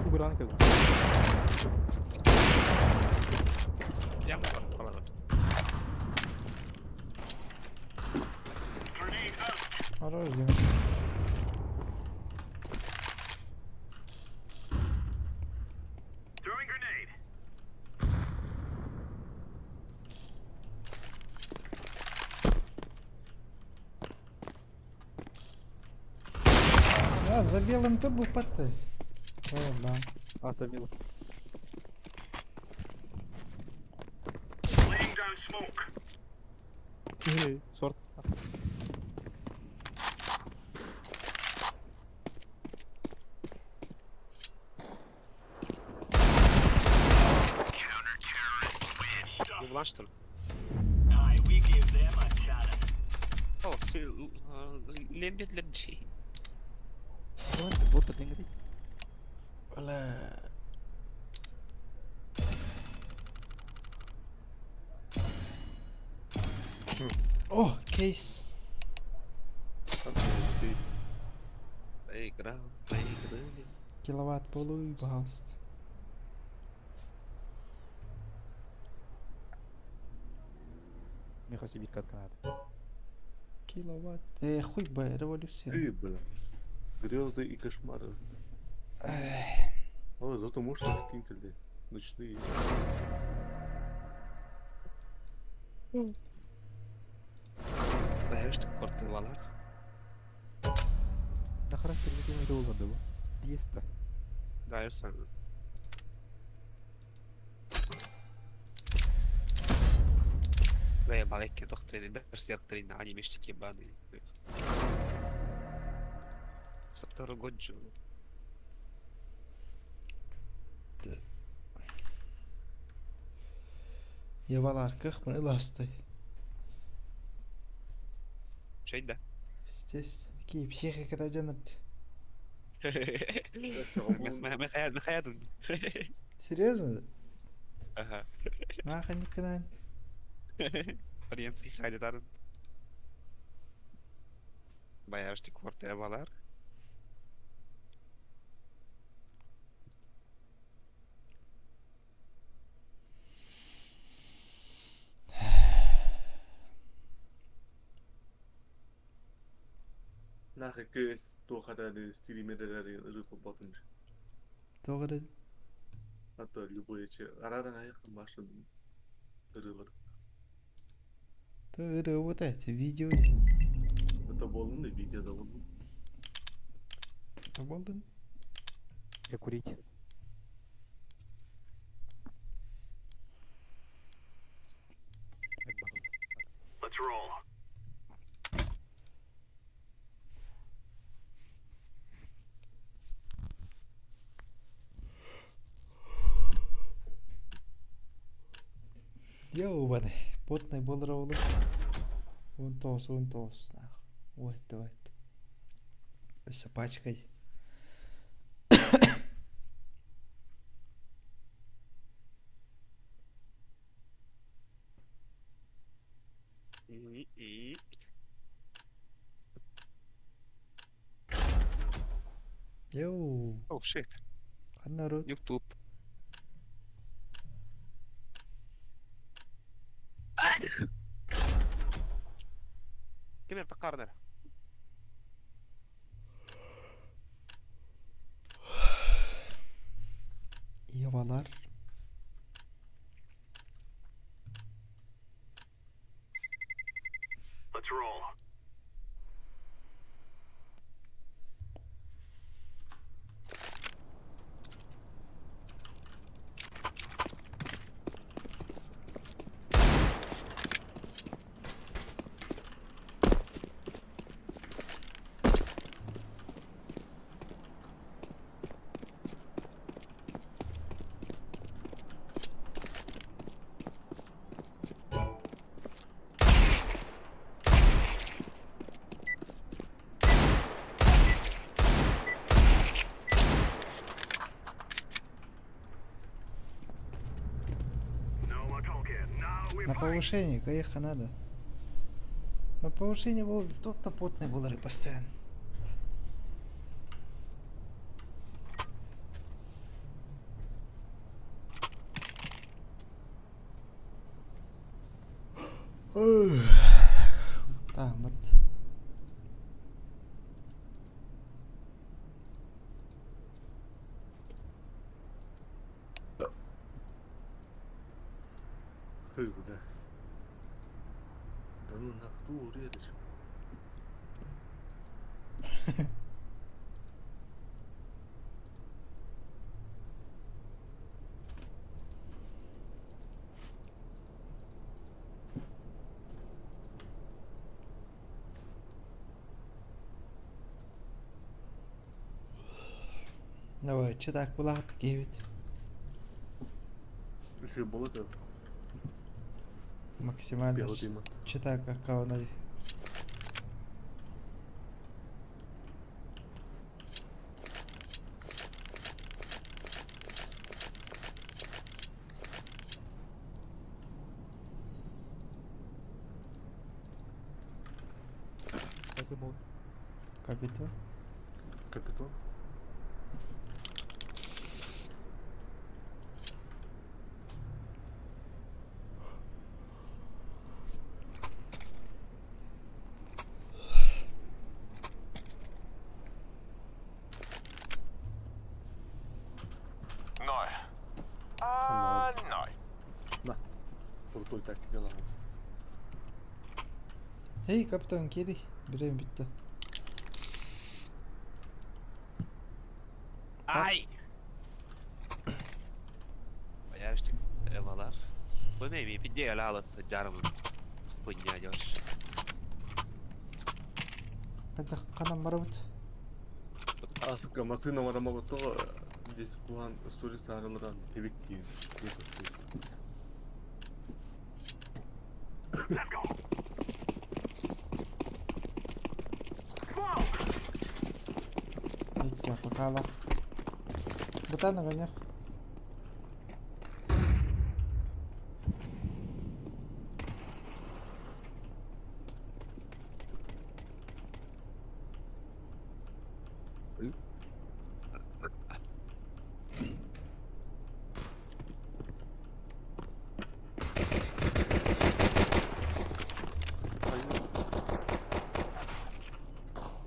Убран как. Я полагаю. Grenade out. Хорош, да. Throwing grenade. Да, за белым ты был поты. Да. А, забил. Laying down smoke. Шорт. Еблан, что ли? Aye, we give them a challenge. О, ты лембит лебджи. Давайте, вот один говорит. Бля. О, кейс. Поиграли. Киловатт полуй, пожалуйста. Мне хочется бить как надо. Киловатт. Хуй бы, революция. Ты, бля. Грезы и кошмары. О, зато можешь скинтили. Ночные. Боярышник Форте Эвалар. На характер не долго было. 200. Да, я сам. Да, я маленький доктрины, берсерктрина, анимештики баны. Саптору Годжу. Yavalar 40 mı lastik? Şeyde. Естественно. Какие психика тянут? Мехаядын. Серьезно? Ага. Нахуй никогда. Прием психаядын. Боярышник Форте Эвалар. Нахуй көз тоқадады стилимедерleri ырықы батыншы. Doğru. Hatta любой че. Арадан аяқын башын ырығыр. Doğru вот эти видео. Это болын да видеода болын. Болдun. Я курить. Let's roll. Ёбаный, потный болыр ауылы. 19. Ой. Осы пачкай. Йоу, О, шит. народ. Ютуб. Кемер по карнер. Evalar. Let's roll. No more talking. Now we На повышение, конечно, надо. На повышение был тот-то потный болары постоянно. Тамат. Hyvä. Tämä on tuuri edes. Давай, че так было такие ведь? Еще болото. Максимально. Пехотима. Че так, как она. Как и мол. Капитан. Капитан. No. Крутой тактика лава. Эй, капитан Кири, время битті. Ай! Боярышник, эвалар. Бұны мепенде әлі алысты жарымын. Спынне адеш. Қайда қанам бара бұд? Аспека машина марамага то здесь куан сторис араларан тебек кийин. Икке, покала. Бута на конях.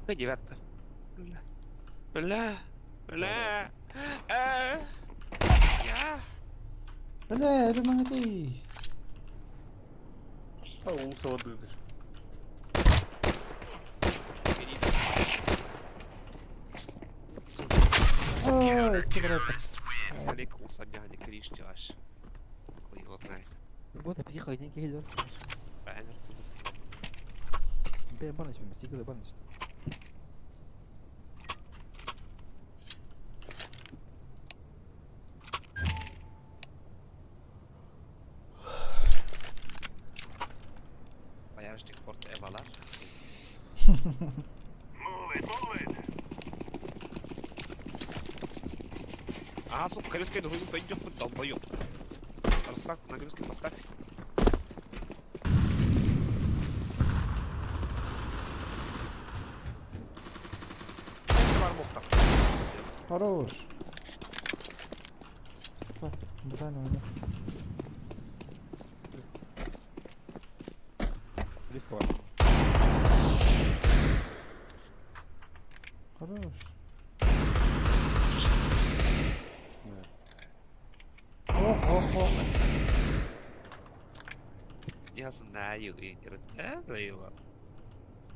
Какая девятка? Бля. Я. Бля, ремонт ты. А он савадыдыш. Ой, чигрепер. Салик усадняне кріштяш. Хуй його знає. Вот я психо, деньги хилер. Бәнер. Ben bana şimdi sikile bana işte. Move it, move it. А, сука, корейский другой пойдёт, долбоёб. Расставь, на корейский поставь. Хорош. Так, бутально у меня. Близко. Хорош. Ох, ох, ох. Я знаю, Игорь, это его.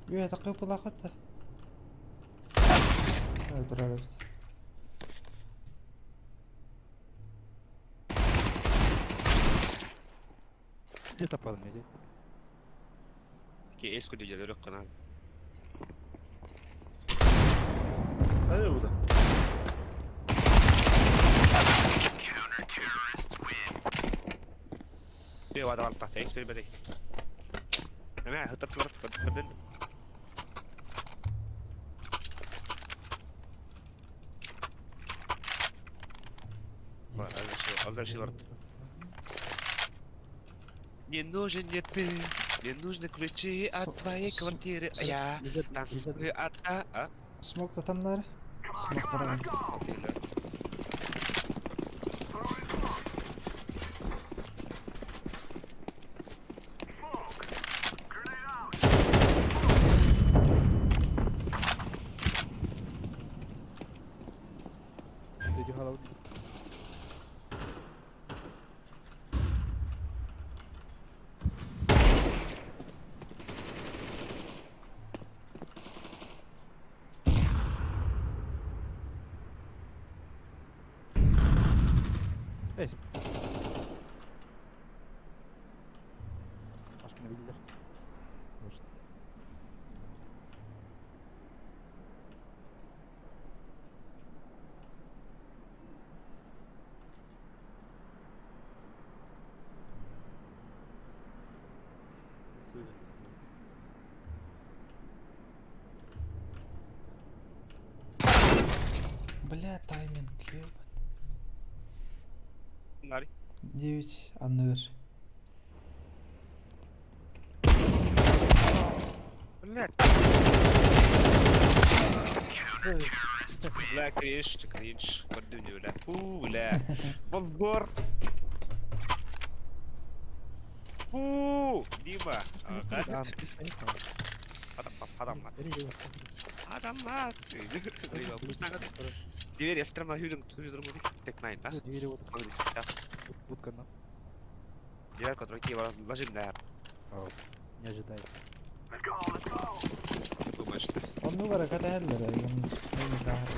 Я такой плохо-то. Это радость. Где-то подметить. Такие эйс люди делают канал. Hadi burada. في واحد غلط تحت ايس في البداية. جماعة هتت مرات بدل. هذا شيء ورد. Мне нужен не ты, мне нужны ключи от твоей квартиры. Я танцую а? Смог-то там, наверное? Смог правильно. Иди голову. Neyse. Başka ne bilirler? Boş. Бля, тайминг, ебать. Нари. 9 аныр. Блядь. Бля, кринж. Поддуни, бля. Фу, бля. Подбор. Фу, Дима. Адамат. Дверь, я стрема Юрин, так найт, да? Двери вот будка на. Дверь, которую Киева ложим на Не ожидает. Let's go, let's go. думаешь. Он ну вара ката хеллер, я не тахар.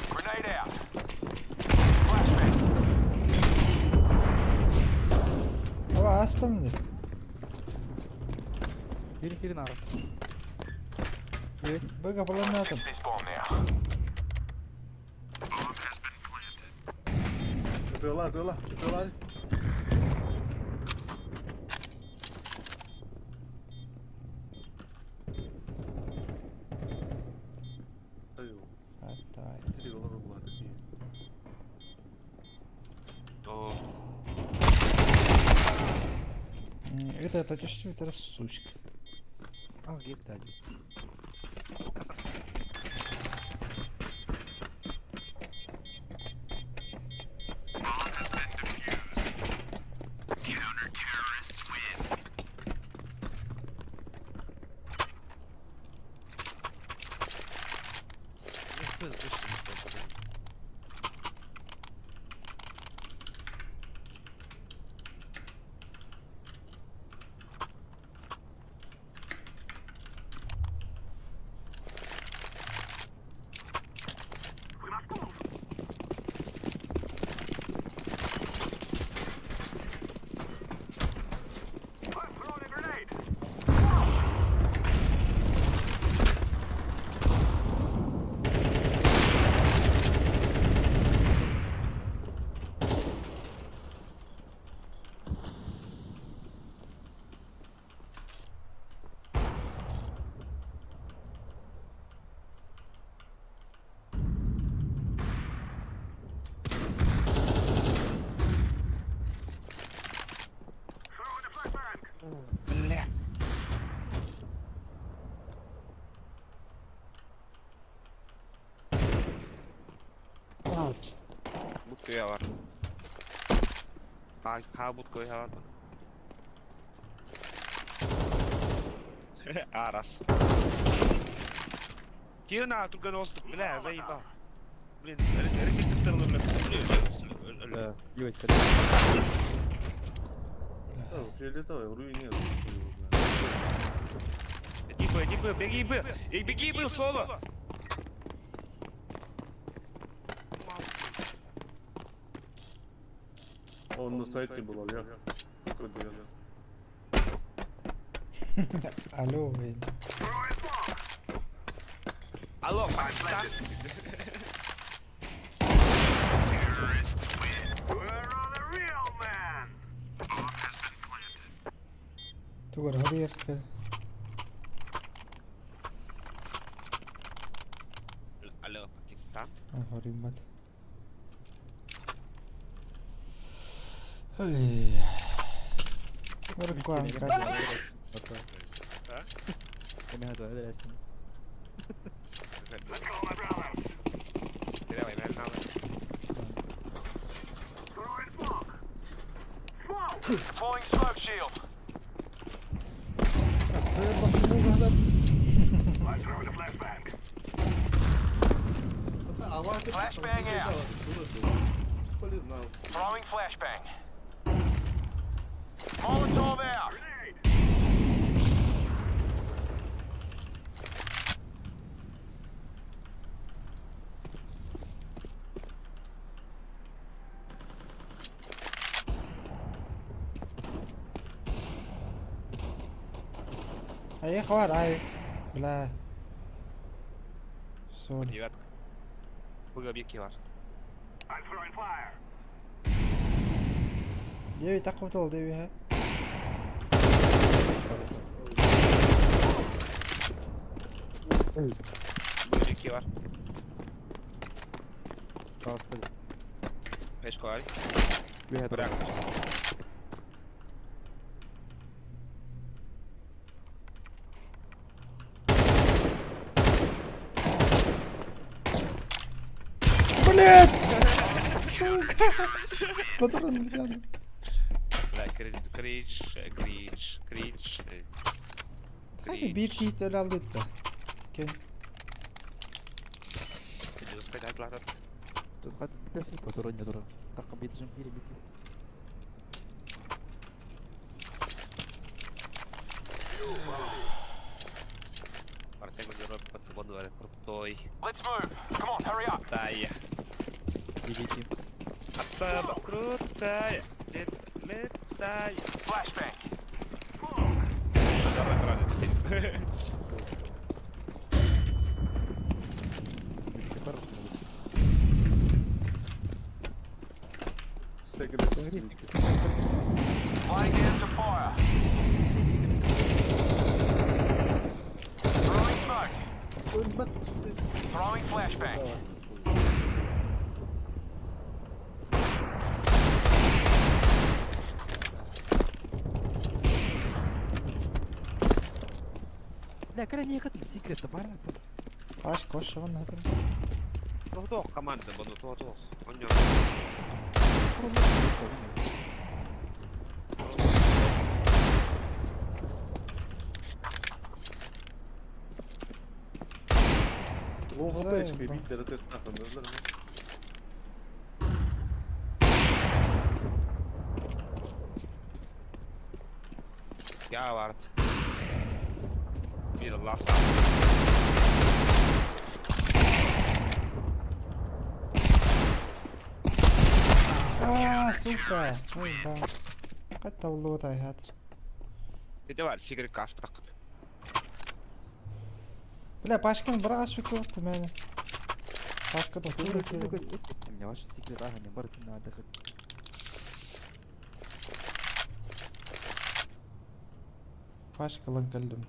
Grenade out. Ава астам не. Кири нара. Бага паламатом. This bomb now. Atıyorlar. Ayuu, Давай. sidii loo rabo waa dadkii. О, Это чувствует рассучка. А, где-то один. Бля. Будка я var. Ha будка я var. Арас. Кирна турган оступ, бля, заеба. Блин, рекеттерин бля. Да, ебать, Да, фиолетовый, в руине. Беги, беги, соло. Он на сайте был, Олег. Какой дурак. Алло, блин. Алло, пацан. Тугар хурьер. Алло, Пакистан. Хоримат. Ой. Варкуан как. Kami hado öderesin. Давай, наверное, Deploying smoke shield. Let's throw in a flashbang. Flashbang out. Throwing flashbang. Molotov out. Ай, хватай. Бля. Сори. девятка. Вы объекты ваш. I'm throwing fire. Деви так утол, деви, ха. Вы объекты ваш. Просто. Эшкуай. Bir hado. Бля. Блядь! Сука! Патрон взял. Бля, кринж. Hadi bir kit öyle aldı da. Okey. Иди сказать, ладно. Тут хат патронnya turun. Tak kebit sendiri bikin. Partengo di roba per buonare portoi. Let's move. Come on, hurry up. Dai. Bikin. Особо крутая. Летай. Flashbang. Давай, правда. Flying down to fire. Throwing smoke. Throwing flashbang. Бля, когда не ехать на секрет, аппарат. Baş koş lan hadi. Тух, команда, буду тух. Он не Лохотечка, бить ДРТ нахуй, да, да. Я вард. Bir last. Сука! Ой, ба. Hatta улутай хатır. Иди var, сигарет кас бırakıp. Бля, başkan bırak şu koktu beni. Başka da У oturuyor. меня ваши секреты, ага, не барки надо. Başka lan kaldım.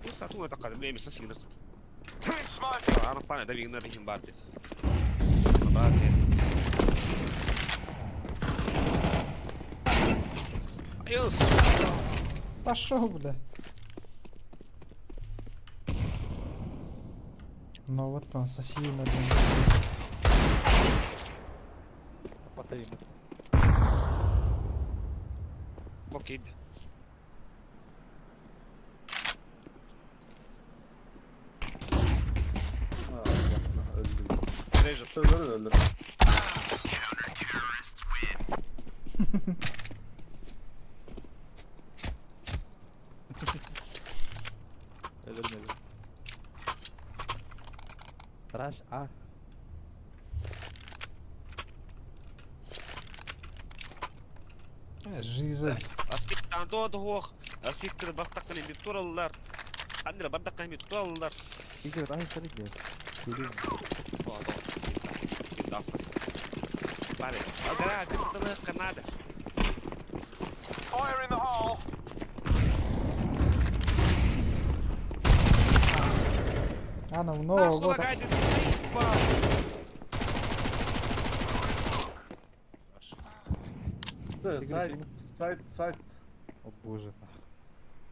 Bu saat ona takıldı, benim mesaj sigaret. أنا طالع ده بيجينا ريحين باردت باردت أيوس Та що, бля? Ну вот там совсем один. Повторим. أكيد Yapma öldüm. ريجر Öldüm. Ölmedim. Rush A. Жизель. أسكت عن دود هو أسكت كده بفتقني بطول اللار عندنا بفتقني بطول اللار İlk evet aynı sarı gidiyor. Geliyorum. كده أصلا بعد أقرأ كده طلع كندا Fire in the hole. Ana, لا no, والله go. قاعد Side. О боже.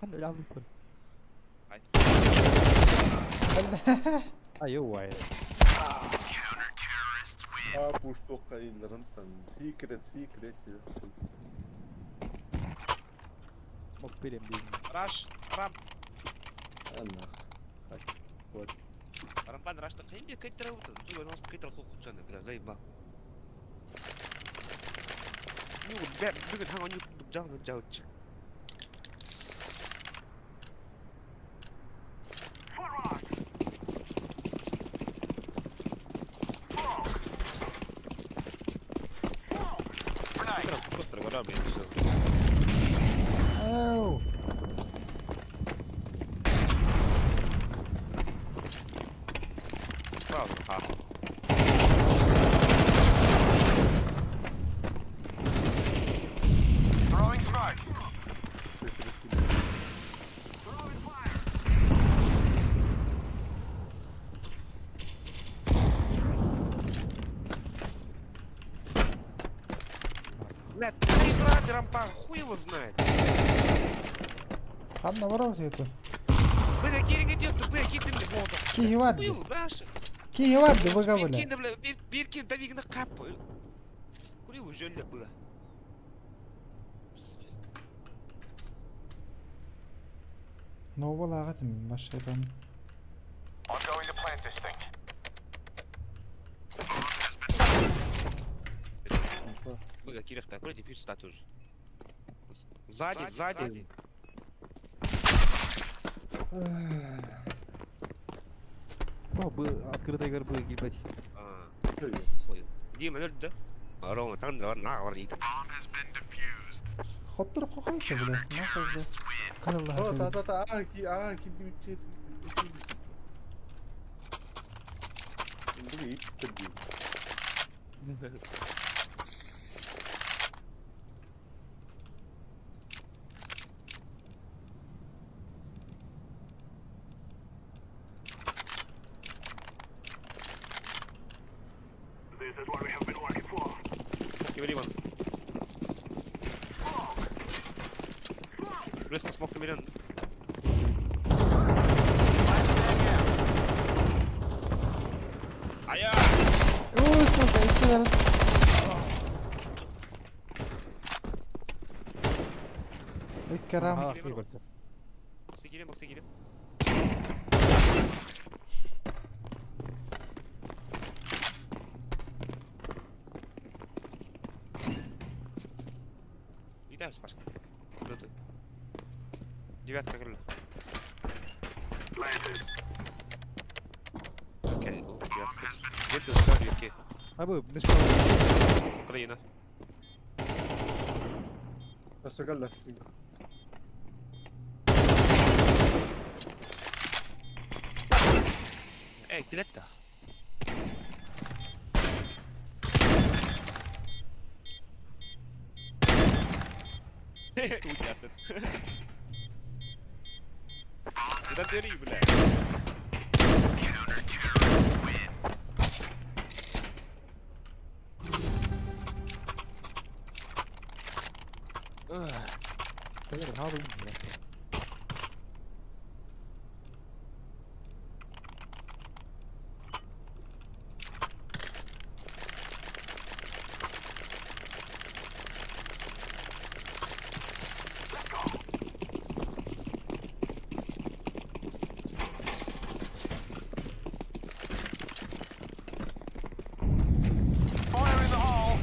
Ладно, ляну поле. А, йоуай. Push tokka illantan. Secret. Смог перем бегать. راش رام Allah. Вот. رمضان راش تقييم دي كتر وتو ناس كتر خوخ جنة بلا زي ما نيو بيجن هان نيو بجاو جاوج Ew. Throwing smoke. لا ты брат рампа хуй его знает Ладно, ворот это. вы какие идет ты какие ты мне вода Киги vardı. хуй баш Kigi vardı bu kabul. Birkin bile birkin davigna kapı kuri ujolle bula No valla ağatım başka ben. I'm going to plant this thing. вы какие такой дефис статус сзади Ну, открытый гор был ебать. хуй Дима нөлдü Рома там да на говорит Xottur qo'ydi bile. Ne qildi? Qillah. Oh, ta. Giddi bitecek. Bu iyi tabii. This is what we have been working for. Киберим Близко смог Киберин Ая Uuu suka itti. İkram. А, фигурка. Мастигирим Идай, Спашка. Круто. Девятка крылья. Окей, девятка. Где-то в девятке. А вы, мешкал. Украина. Basta kallasın. Эй, Дилетта. Уйдет. Куда бери, блядь? Ne yapalım ya? Fire in the hole!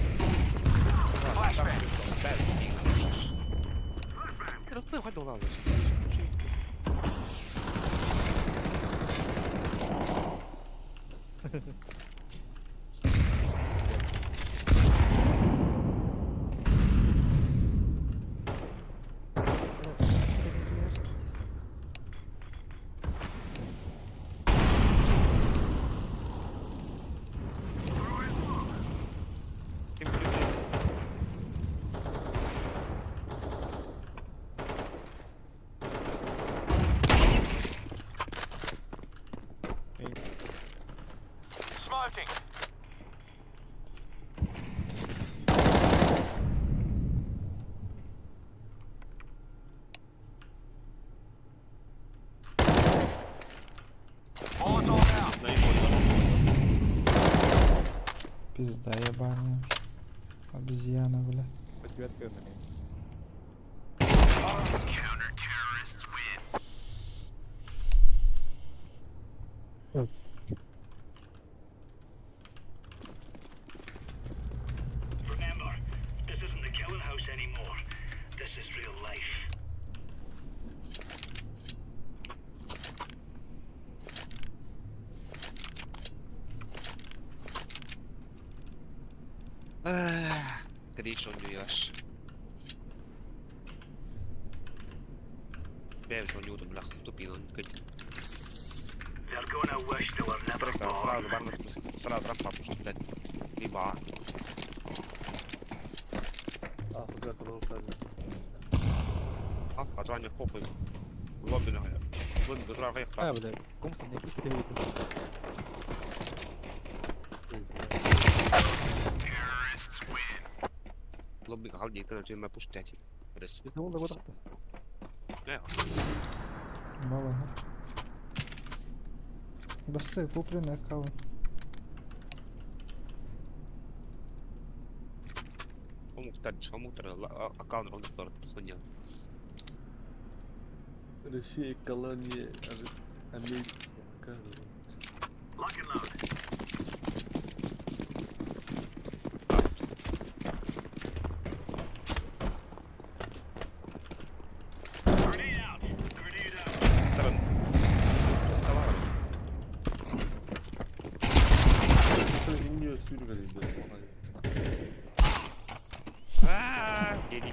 Pero tu vai do lado. Smoking! Molotov out! Пизда ебаная. Обезьяна, бля. Подвертка на меня. Remember, this isn't the killing house anymore. This is real life. Kadíts ongyújás. Бежишь, он нюдом, бля, тупин, он кыть. They're gonna wish they were never Стрейка, born. сразу барнер, сразу рампа, потому что, блядь, либо Африка троллтажи. патроне похуй. Лобби на вон, который рейх, А, бля, комсан не пить перевод. лобби галди, когда тебе пуштять. Рес. Без него работа. Не, Мало, ну. Басты, купленный аккаунт. кому аккаунт он который хуйня. Россия, колония, Америка. Lock and load. Grenade out. Grenade out. Таран. Товар. 인류 수류가 된다. Дети.